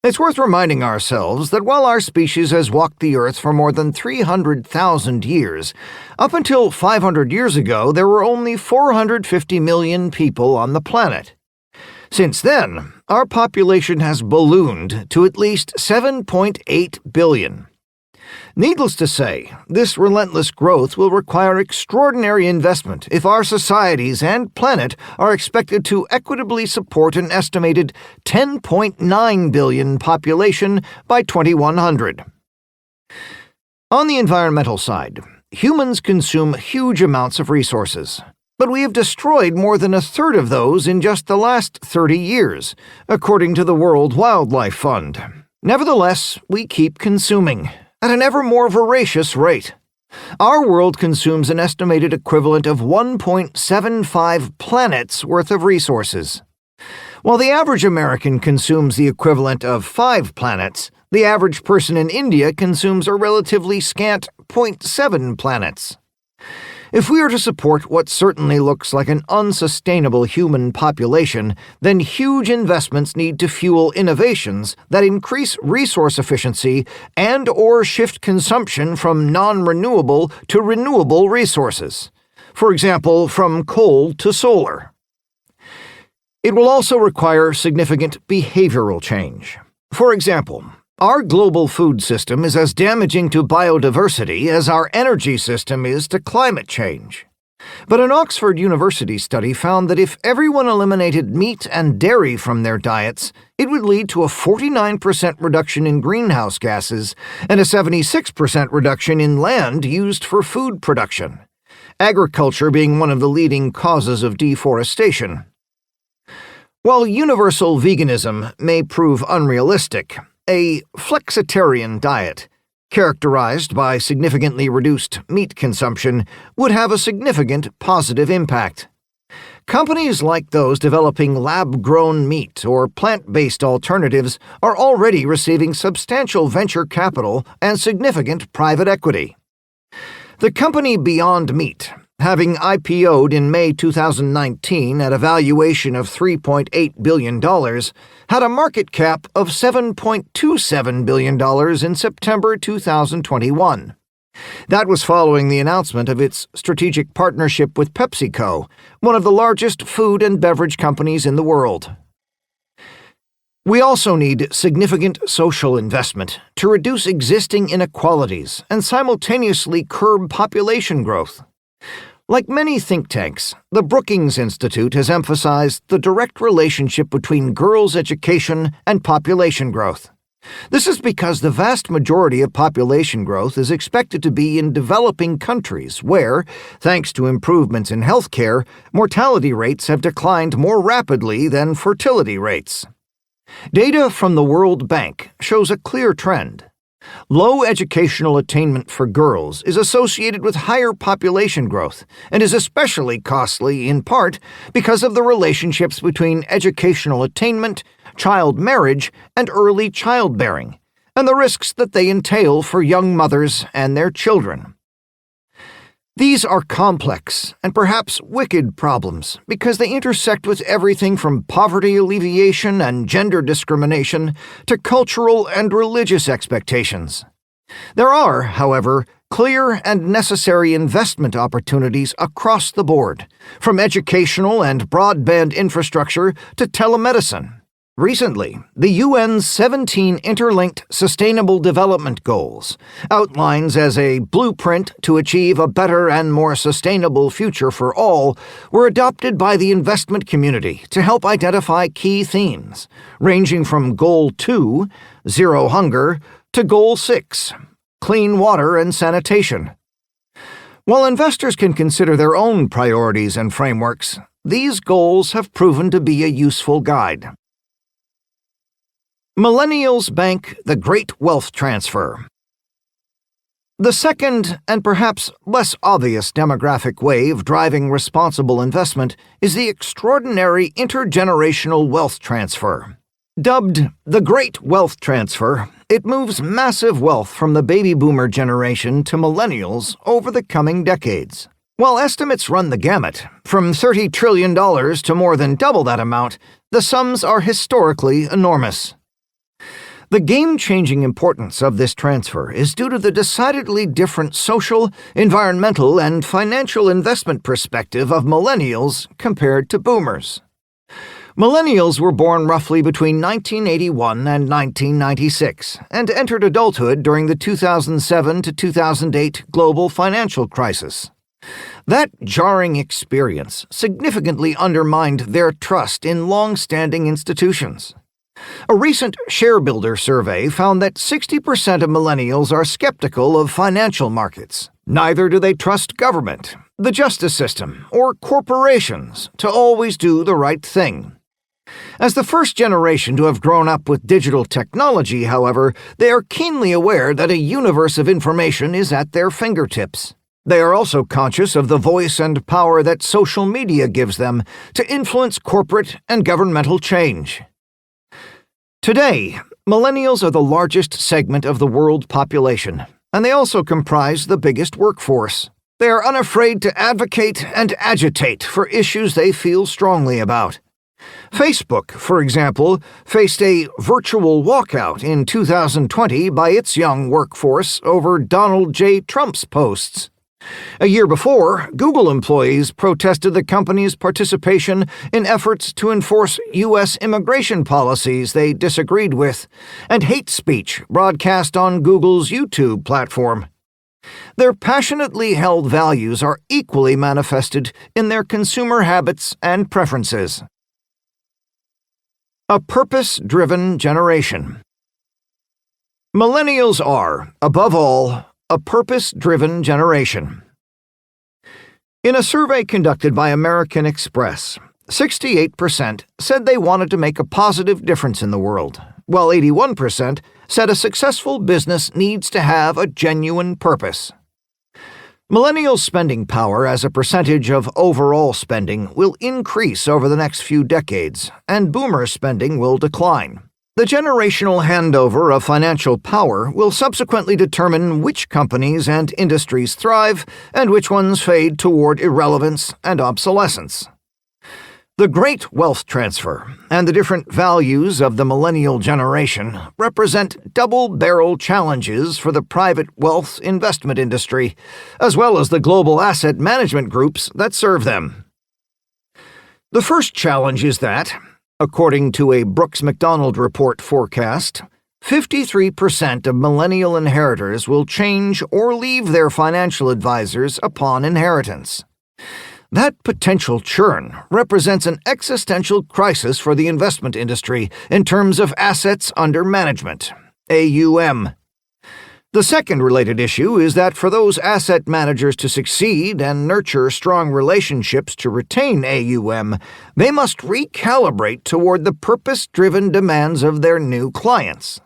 It's worth reminding ourselves that while our species has walked the Earth for more than 300,000 years, up until 500 years ago there were only 450 million people on the planet. Since then, our population has ballooned to at least 7.8 billion. Needless to say, this relentless growth will require extraordinary investment if our societies and planet are expected to equitably support an estimated 10.9 billion population by 2100. On the environmental side, humans consume huge amounts of resources, but we have destroyed more than a third of those in just the last 30 years, according to the World Wildlife Fund. Nevertheless, we keep consuming at an ever more voracious rate. Our world consumes an estimated equivalent of 1.75 planets worth of resources. While the average American consumes the equivalent of 5 planets, the average person in India consumes a relatively scant 0.7 planets. If we are to support what certainly looks like an unsustainable human population, then huge investments need to fuel innovations that increase resource efficiency and/or shift consumption from non-renewable to renewable resources. For example, from coal to solar. It will also require significant behavioral change. For example, our global food system is as damaging to biodiversity as our energy system is to climate change. But an Oxford University study found that if everyone eliminated meat and dairy from their diets, it would lead to a 49% reduction in greenhouse gases and a 76% reduction in land used for food production, agriculture being one of the leading causes of deforestation. While universal veganism may prove unrealistic, a flexitarian diet, characterized by significantly reduced meat consumption, would have a significant positive impact. Companies like those developing lab-grown meat or plant-based alternatives are already receiving substantial venture capital and significant private equity. The company Beyond Meat, having IPO'd in May 2019 at a valuation of $3.8 billion, had a market cap of $7.27 billion in September 2021. That was following the announcement of its strategic partnership with PepsiCo, one of the largest food and beverage companies in the world. We also need significant social investment to reduce existing inequalities and simultaneously curb population growth. Like many think tanks, the Brookings Institute has emphasized the direct relationship between girls' education and population growth. This is because the vast majority of population growth is expected to be in developing countries where, thanks to improvements in healthcare, mortality rates have declined more rapidly than fertility rates. Data from the World Bank shows a clear trend. Low educational attainment for girls is associated with higher population growth and is especially costly in part because of the relationships between educational attainment, child marriage, and early childbearing, and the risks that they entail for young mothers and their children. These are complex and perhaps wicked problems because they intersect with everything from poverty alleviation and gender discrimination to cultural and religious expectations. There are, however, clear and necessary investment opportunities across the board, from educational and broadband infrastructure to telemedicine. Recently, the UN's 17 Interlinked Sustainable Development Goals, outlines as a blueprint to achieve a better and more sustainable future for all, were adopted by the investment community to help identify key themes, ranging from Goal 2, Zero Hunger, to Goal 6, Clean Water and Sanitation. While investors can consider their own priorities and frameworks, these goals have proven to be a useful guide. Millennials bank the Great Wealth Transfer. The second, and perhaps less obvious demographic wave driving responsible investment is the extraordinary intergenerational wealth transfer. Dubbed the Great Wealth Transfer, it moves massive wealth from the baby boomer generation to millennials over the coming decades. While estimates run the gamut, from $30 trillion to more than double that amount, the sums are historically enormous. The game-changing importance of this transfer is due to the decidedly different social, environmental, and financial investment perspective of millennials compared to boomers. Millennials were born roughly between 1981 and 1996 and entered adulthood during the 2007 to 2008 global financial crisis. That jarring experience significantly undermined their trust in long-standing institutions. A recent ShareBuilder survey found that 60% of millennials are skeptical of financial markets. Neither do they trust government, the justice system, or corporations to always do the right thing. As the first generation to have grown up with digital technology, however, they are keenly aware that a universe of information is at their fingertips. They are also conscious of the voice and power that social media gives them to influence corporate and governmental change. Today, millennials are the largest segment of the world population, and they also comprise the biggest workforce. They are unafraid to advocate and agitate for issues they feel strongly about. Facebook, for example, faced a virtual walkout in 2020 by its young workforce over Donald J. Trump's posts. A year before, Google employees protested the company's participation in efforts to enforce U.S. immigration policies they disagreed with, and hate speech broadcast on Google's YouTube platform. Their passionately held values are equally manifested in their consumer habits and preferences. A purpose-driven generation. Millennials are, above all, a purpose-driven generation. In a survey conducted by American Express, 68% said they wanted to make a positive difference in the world, while 81% said a successful business needs to have a genuine purpose. Millennials' spending power as a percentage of overall spending will increase over the next few decades, and boomers' spending will decline. The generational handover of financial power will subsequently determine which companies and industries thrive and which ones fade toward irrelevance and obsolescence. The great wealth transfer and the different values of the millennial generation represent double-barrel challenges for the private wealth investment industry, as well as the global asset management groups that serve them. The first challenge is that, according to a Brooks Macdonald report forecast, 53% of millennial inheritors will change or leave their financial advisors upon inheritance. That potential churn represents an existential crisis for the investment industry in terms of assets under management, AUM. The second related issue is that for those asset managers to succeed and nurture strong relationships to retain AUM, they must recalibrate toward the purpose-driven demands of their new clients.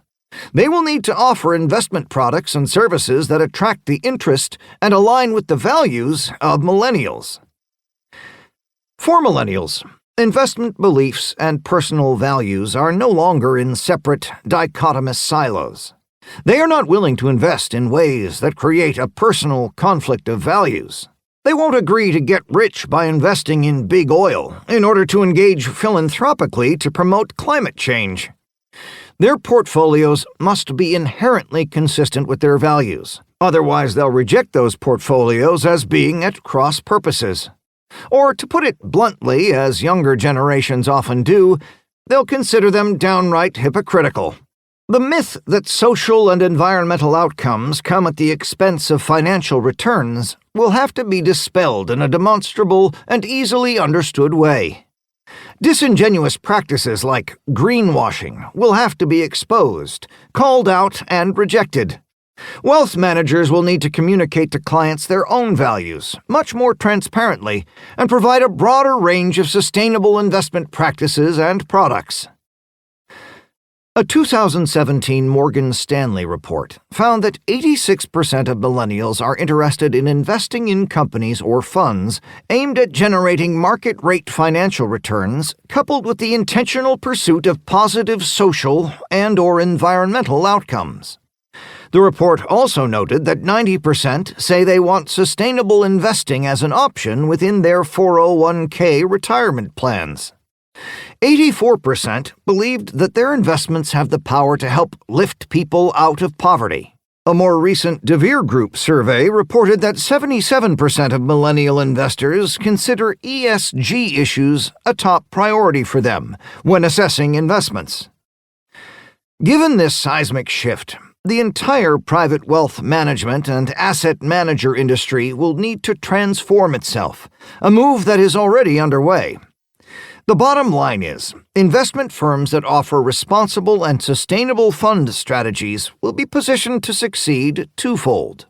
They will need to offer investment products and services that attract the interest and align with the values of millennials. For millennials, investment beliefs and personal values are no longer in separate, dichotomous silos. They are not willing to invest in ways that create a personal conflict of values. They won't agree to get rich by investing in big oil in order to engage philanthropically to promote climate change. Their portfolios must be inherently consistent with their values. Otherwise, they'll reject those portfolios as being at cross purposes. Or, to put it bluntly, as younger generations often do, they'll consider them downright hypocritical. The myth that social and environmental outcomes come at the expense of financial returns will have to be dispelled in a demonstrable and easily understood way. Disingenuous practices like greenwashing will have to be exposed, called out, and rejected. Wealth managers will need to communicate to clients their own values much more transparently and provide a broader range of sustainable investment practices and products. A 2017 Morgan Stanley report found that 86% of millennials are interested in investing in companies or funds aimed at generating market-rate financial returns coupled with the intentional pursuit of positive social and/or environmental outcomes. The report also noted that 90% say they want sustainable investing as an option within their 401k retirement plans. 84% believed that their investments have the power to help lift people out of poverty. A more recent DeVere Group survey reported that 77% of millennial investors consider ESG issues a top priority for them when assessing investments. Given this seismic shift, the entire private wealth management and asset manager industry will need to transform itself, a move that is already underway. The bottom line is, investment firms that offer responsible and sustainable fund strategies will be positioned to succeed twofold.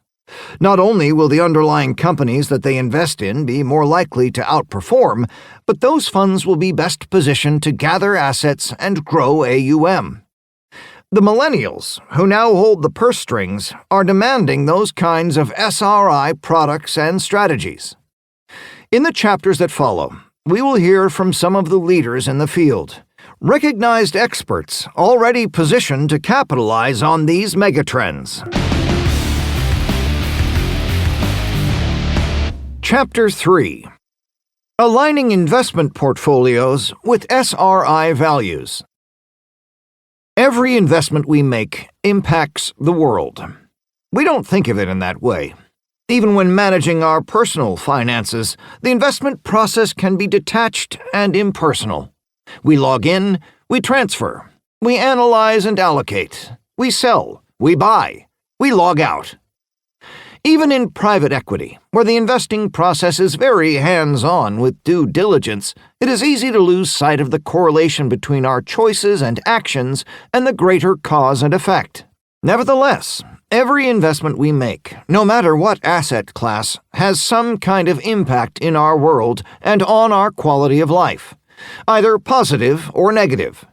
Not only will the underlying companies that they invest in be more likely to outperform, but those funds will be best positioned to gather assets and grow AUM. The millennials, who now hold the purse strings, are demanding those kinds of SRI products and strategies. In the chapters that follow, we will hear from some of the leaders in the field, recognized experts already positioned to capitalize on these megatrends. Chapter 3: Aligning Investment Portfolios with SRI Values. Every investment we make impacts the world. We don't think of it in that way. Even when managing our personal finances, the investment process can be detached and impersonal. We log in, we transfer, we analyze and allocate, we sell, we buy, we log out. Even in private equity, where the investing process is very hands-on with due diligence, it is easy to lose sight of the correlation between our choices and actions and the greater cause and effect. Nevertheless, every investment we make, no matter what asset class, has some kind of impact in our world and on our quality of life, either positive or negative.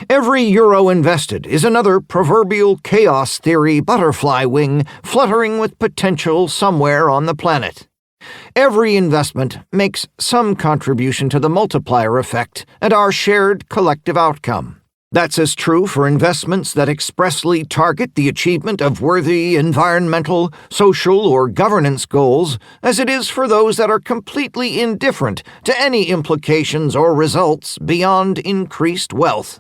Every euro invested is another proverbial chaos theory butterfly wing fluttering with potential somewhere on the planet. Every investment makes some contribution to the multiplier effect and our shared collective outcome. That's as true for investments that expressly target the achievement of worthy environmental, social, or governance goals as it is for those that are completely indifferent to any implications or results beyond increased wealth.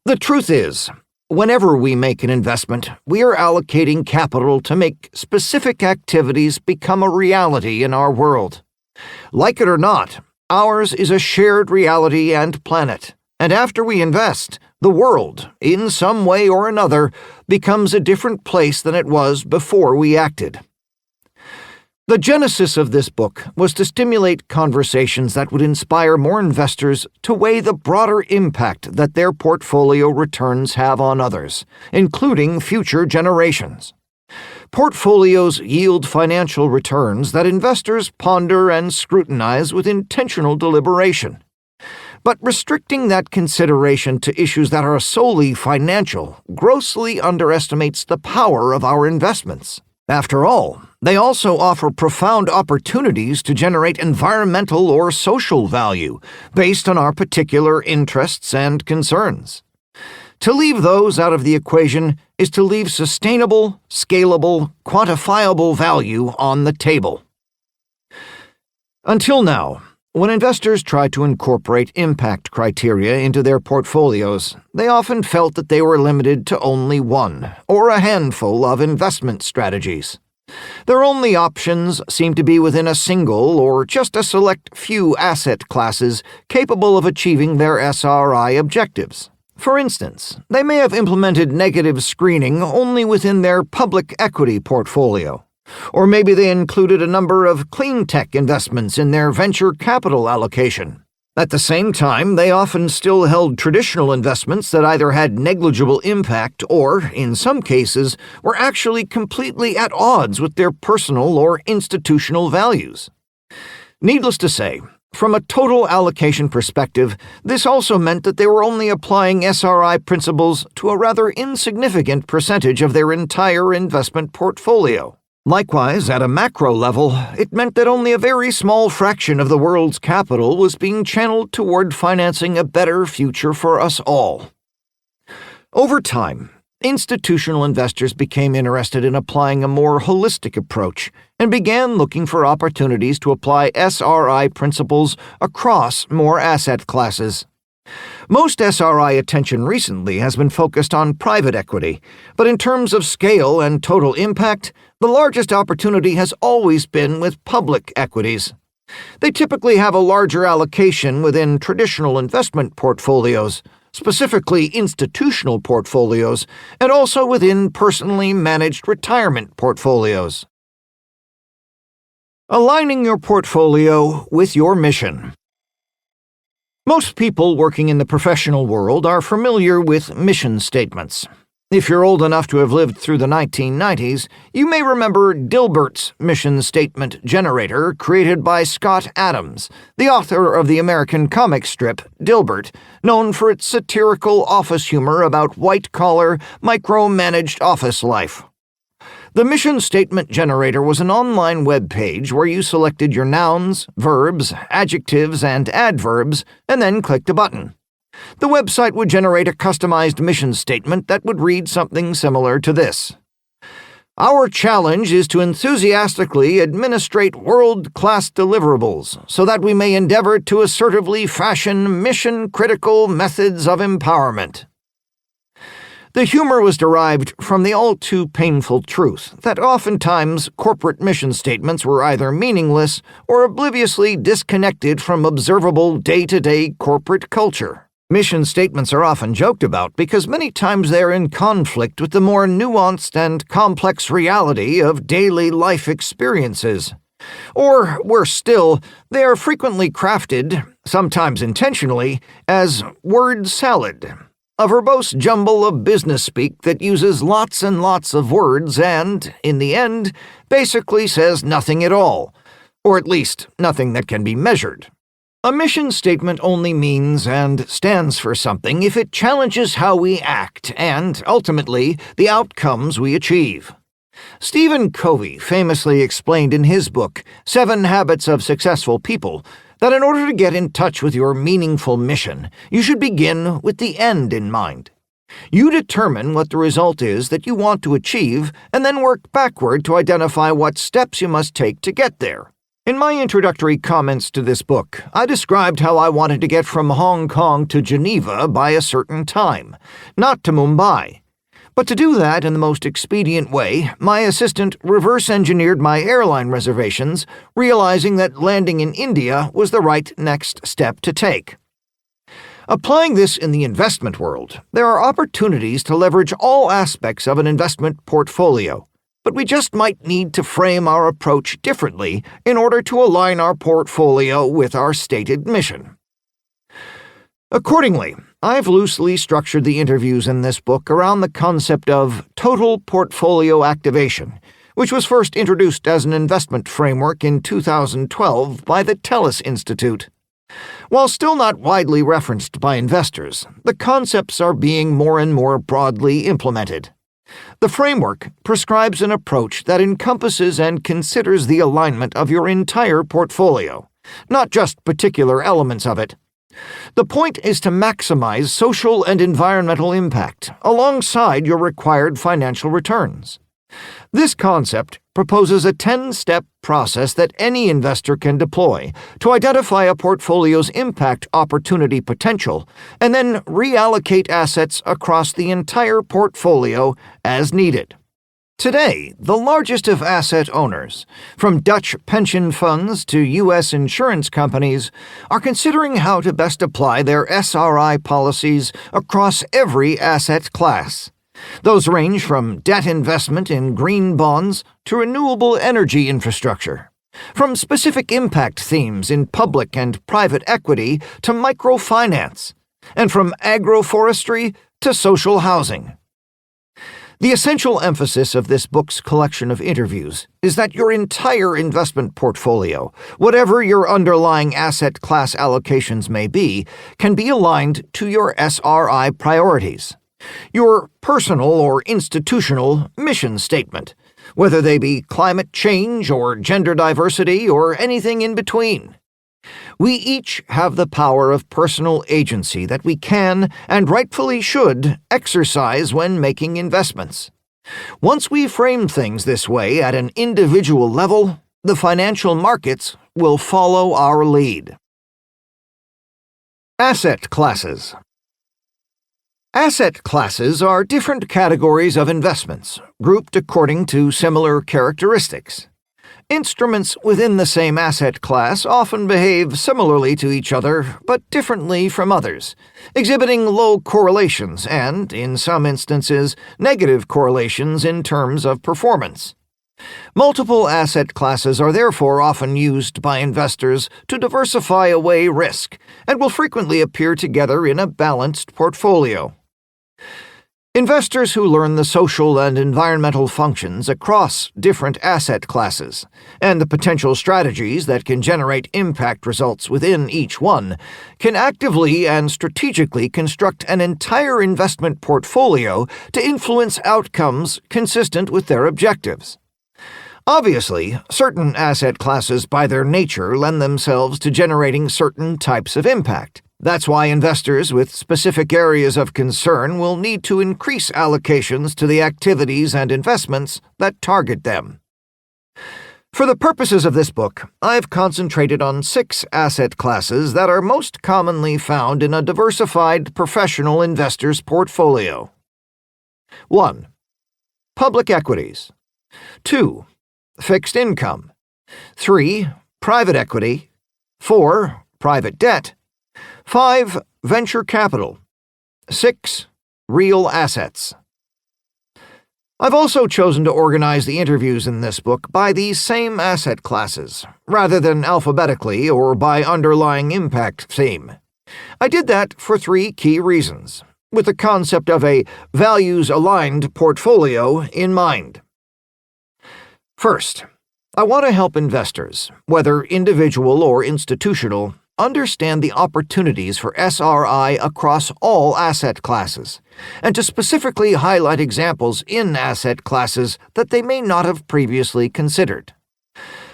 The truth is, whenever we make an investment, we are allocating capital to make specific activities become a reality in our world. Like it or not, ours is a shared reality and planet. And after we invest, the world, in some way or another, becomes a different place than it was before we acted. The genesis of this book was to stimulate conversations that would inspire more investors to weigh the broader impact that their portfolio returns have on others, including future generations. Portfolios yield financial returns that investors ponder and scrutinize with intentional deliberation. But restricting that consideration to issues that are solely financial grossly underestimates the power of our investments. After all, they also offer profound opportunities to generate environmental or social value based on our particular interests and concerns. To leave those out of the equation is to leave sustainable, scalable, quantifiable value on the table. Until now, when investors tried to incorporate impact criteria into their portfolios, they often felt that they were limited to only one or a handful of investment strategies. Their only options seemed to be within a single or just a select few asset classes capable of achieving their SRI objectives. For instance, they may have implemented negative screening only within their public equity portfolio. Or maybe they included a number of clean tech investments in their venture capital allocation. At the same time, they often still held traditional investments that either had negligible impact or, in some cases, were actually completely at odds with their personal or institutional values. Needless to say, from a total allocation perspective, this also meant that they were only applying SRI principles to a rather insignificant percentage of their entire investment portfolio. Likewise, at a macro level, it meant that only a very small fraction of the world's capital was being channeled toward financing a better future for us all. Over time, institutional investors became interested in applying a more holistic approach and began looking for opportunities to apply SRI principles across more asset classes. Most SRI attention recently has been focused on private equity, but in terms of scale and total impact, the largest opportunity has always been with public equities. They typically have a larger allocation within traditional investment portfolios, specifically institutional portfolios, and also within personally managed retirement portfolios. Aligning your portfolio with your mission. Most people working in the professional world are familiar with mission statements. If you're old enough to have lived through the 1990s, you may remember Dilbert's mission statement generator created by Scott Adams, the author of the American comic strip Dilbert, known for its satirical office humor about white-collar, micromanaged office life. The mission statement generator was an online web page where you selected your nouns, verbs, adjectives, and adverbs, and then clicked a button. The website would generate a customized mission statement that would read something similar to this. Our challenge is to enthusiastically administrate world-class deliverables so that we may endeavor to assertively fashion mission-critical methods of empowerment. The humor was derived from the all-too-painful truth that oftentimes corporate mission statements were either meaningless or obliviously disconnected from observable day-to-day corporate culture. Mission statements are often joked about because many times they're in conflict with the more nuanced and complex reality of daily life experiences. Or, worse still, they are frequently crafted, sometimes intentionally, as word salad. A verbose jumble of business speak that uses lots and lots of words and, in the end, basically says nothing at all, or at least nothing that can be measured. A mission statement only means and stands for something if it challenges how we act and, ultimately, the outcomes we achieve. Stephen Covey famously explained in his book, 7 Habits of Successful People, that in order to get in touch with your meaningful mission, you should begin with the end in mind. You determine what the result is that you want to achieve and then work backward to identify what steps you must take to get there. In my introductory comments to this book, I described how I wanted to get from Hong Kong to Geneva by a certain time, not to Mumbai. But to do that in the most expedient way, my assistant reverse-engineered my airline reservations, realizing that landing in India was the right next step to take. Applying this in the investment world, there are opportunities to leverage all aspects of an investment portfolio, but we just might need to frame our approach differently in order to align our portfolio with our stated mission. Accordingly, I've loosely structured the interviews in this book around the concept of total portfolio activation, which was first introduced as an investment framework in 2012 by the Telus Institute. While still not widely referenced by investors, the concepts are being more and more broadly implemented. The framework prescribes an approach that encompasses and considers the alignment of your entire portfolio, not just particular elements of it. The point is to maximize social and environmental impact alongside your required financial returns. This concept proposes a 10-step process that any investor can deploy to identify a portfolio's impact opportunity potential and then reallocate assets across the entire portfolio as needed. Today, the largest of asset owners, from Dutch pension funds to U.S. insurance companies, are considering how to best apply their SRI policies across every asset class. Those range from debt investment in green bonds to renewable energy infrastructure, from specific impact themes in public and private equity to microfinance, and from agroforestry to social housing. The essential emphasis of this book's collection of interviews is that your entire investment portfolio, whatever your underlying asset class allocations may be, can be aligned to your SRI priorities, your personal or institutional mission statement, whether they be climate change or gender diversity or anything in between. We each have the power of personal agency that we can and rightfully should exercise when making investments. Once we frame things this way at an individual level, the financial markets will follow our lead. Asset classes. Asset classes are different categories of investments, grouped according to similar characteristics. Instruments within the same asset class often behave similarly to each other, but differently from others, exhibiting low correlations and, in some instances, negative correlations in terms of performance. Multiple asset classes are therefore often used by investors to diversify away risk and will frequently appear together in a balanced portfolio. Investors who learn the social and environmental functions across different asset classes and the potential strategies that can generate impact results within each one can actively and strategically construct an entire investment portfolio to influence outcomes consistent with their objectives. Obviously, certain asset classes by their nature lend themselves to generating certain types of impact. That's why investors with specific areas of concern will need to increase allocations to the activities and investments that target them. For the purposes of this book, I've concentrated on 6 asset classes that are most commonly found in a diversified professional investor's portfolio. 1. Public equities. 2. Fixed income. 3. Private equity. 4. Private debt. 5. Venture capital. 6. Real assets. I've also chosen to organize the interviews in this book by these same asset classes, rather than alphabetically or by underlying impact theme. I did that for 3 key reasons, with the concept of a values-aligned portfolio in mind. First, I want to help investors, whether individual or institutional, understand the opportunities for SRI across all asset classes, and to specifically highlight examples in asset classes that they may not have previously considered.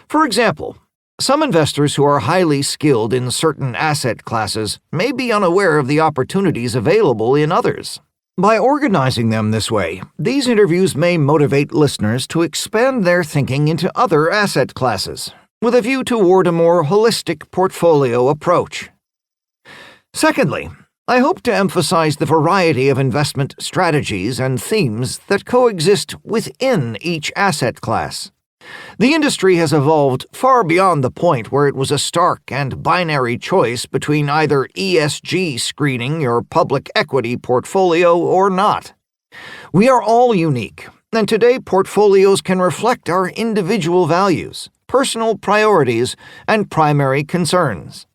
For example, some investors who are highly skilled in certain asset classes may be unaware of the opportunities available in others. By organizing them this way, these interviews may motivate listeners to expand their thinking into other asset classes, with a view toward a more holistic portfolio approach. Secondly, I hope to emphasize the variety of investment strategies and themes that coexist within each asset class. The industry has evolved far beyond the point where it was a stark and binary choice between either ESG screening your public equity portfolio or not. We are all unique, and today portfolios can reflect our individual values, personal priorities, and primary concerns.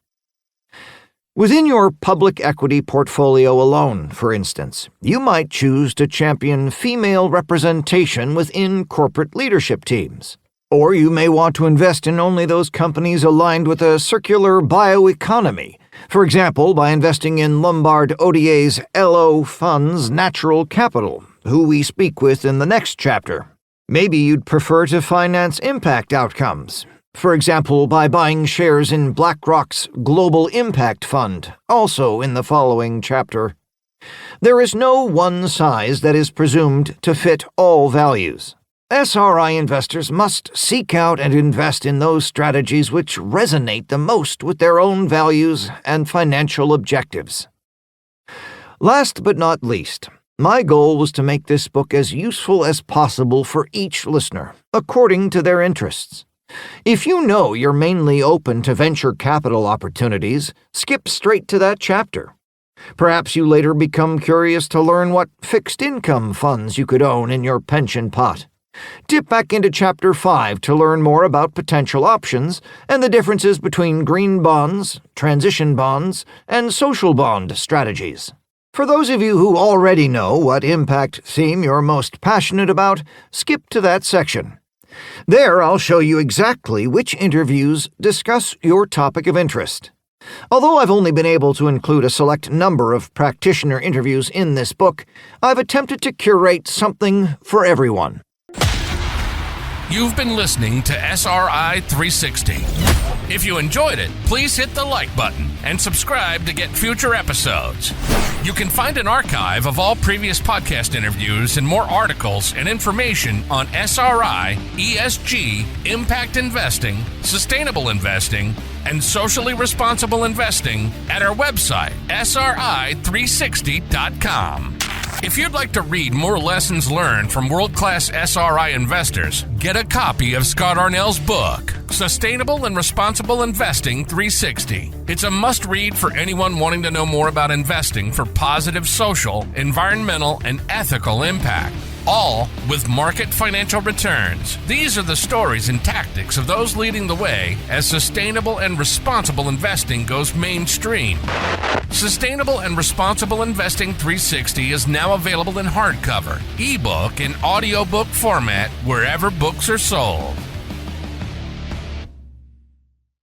Within your public equity portfolio alone, for instance, you might choose to champion female representation within corporate leadership teams. Or you may want to invest in only those companies aligned with a circular bioeconomy, for example, by investing in Lombard Odier's LO Funds Natural Capital, who we speak with in the next chapter. Maybe you'd prefer to finance impact outcomes, for example, by buying shares in BlackRock's Global Impact Fund, also in the following chapter. There is no one size that is presumed to fit all values. SRI investors must seek out and invest in those strategies which resonate the most with their own values and financial objectives. Last but not least, my goal was to make this book as useful as possible for each listener, according to their interests. If you know you're mainly open to venture capital opportunities, skip straight to that chapter. Perhaps you later become curious to learn what fixed income funds you could own in your pension pot. Dip back into Chapter 5 to learn more about potential options and the differences between green bonds, transition bonds, and social bond strategies. For those of you who already know what impact theme you're most passionate about, skip to that section. There I'll show you exactly which interviews discuss your topic of interest. Although I've only been able to include a select number of practitioner interviews in this book, I've attempted to curate something for everyone. You've been listening to SRI360. If you enjoyed it, please hit the like button and subscribe to get future episodes. You can find an archive of all previous podcast interviews and more articles and information on SRI, ESG, impact investing, sustainable investing, and socially responsible investing at our website, SRI360.com. If you'd like to read more lessons learned from world-class SRI investors, get a copy of Scott Arnell's book, Sustainable and Responsible Investing 360. It's a must-read for anyone wanting to know more about investing for positive social, environmental, and ethical impact, all with market financial returns. These are the stories and tactics of those leading the way as sustainable and responsible investing goes mainstream. Sustainable and Responsible Investing 360 is now available in hardcover, ebook, and audiobook format wherever books are sold.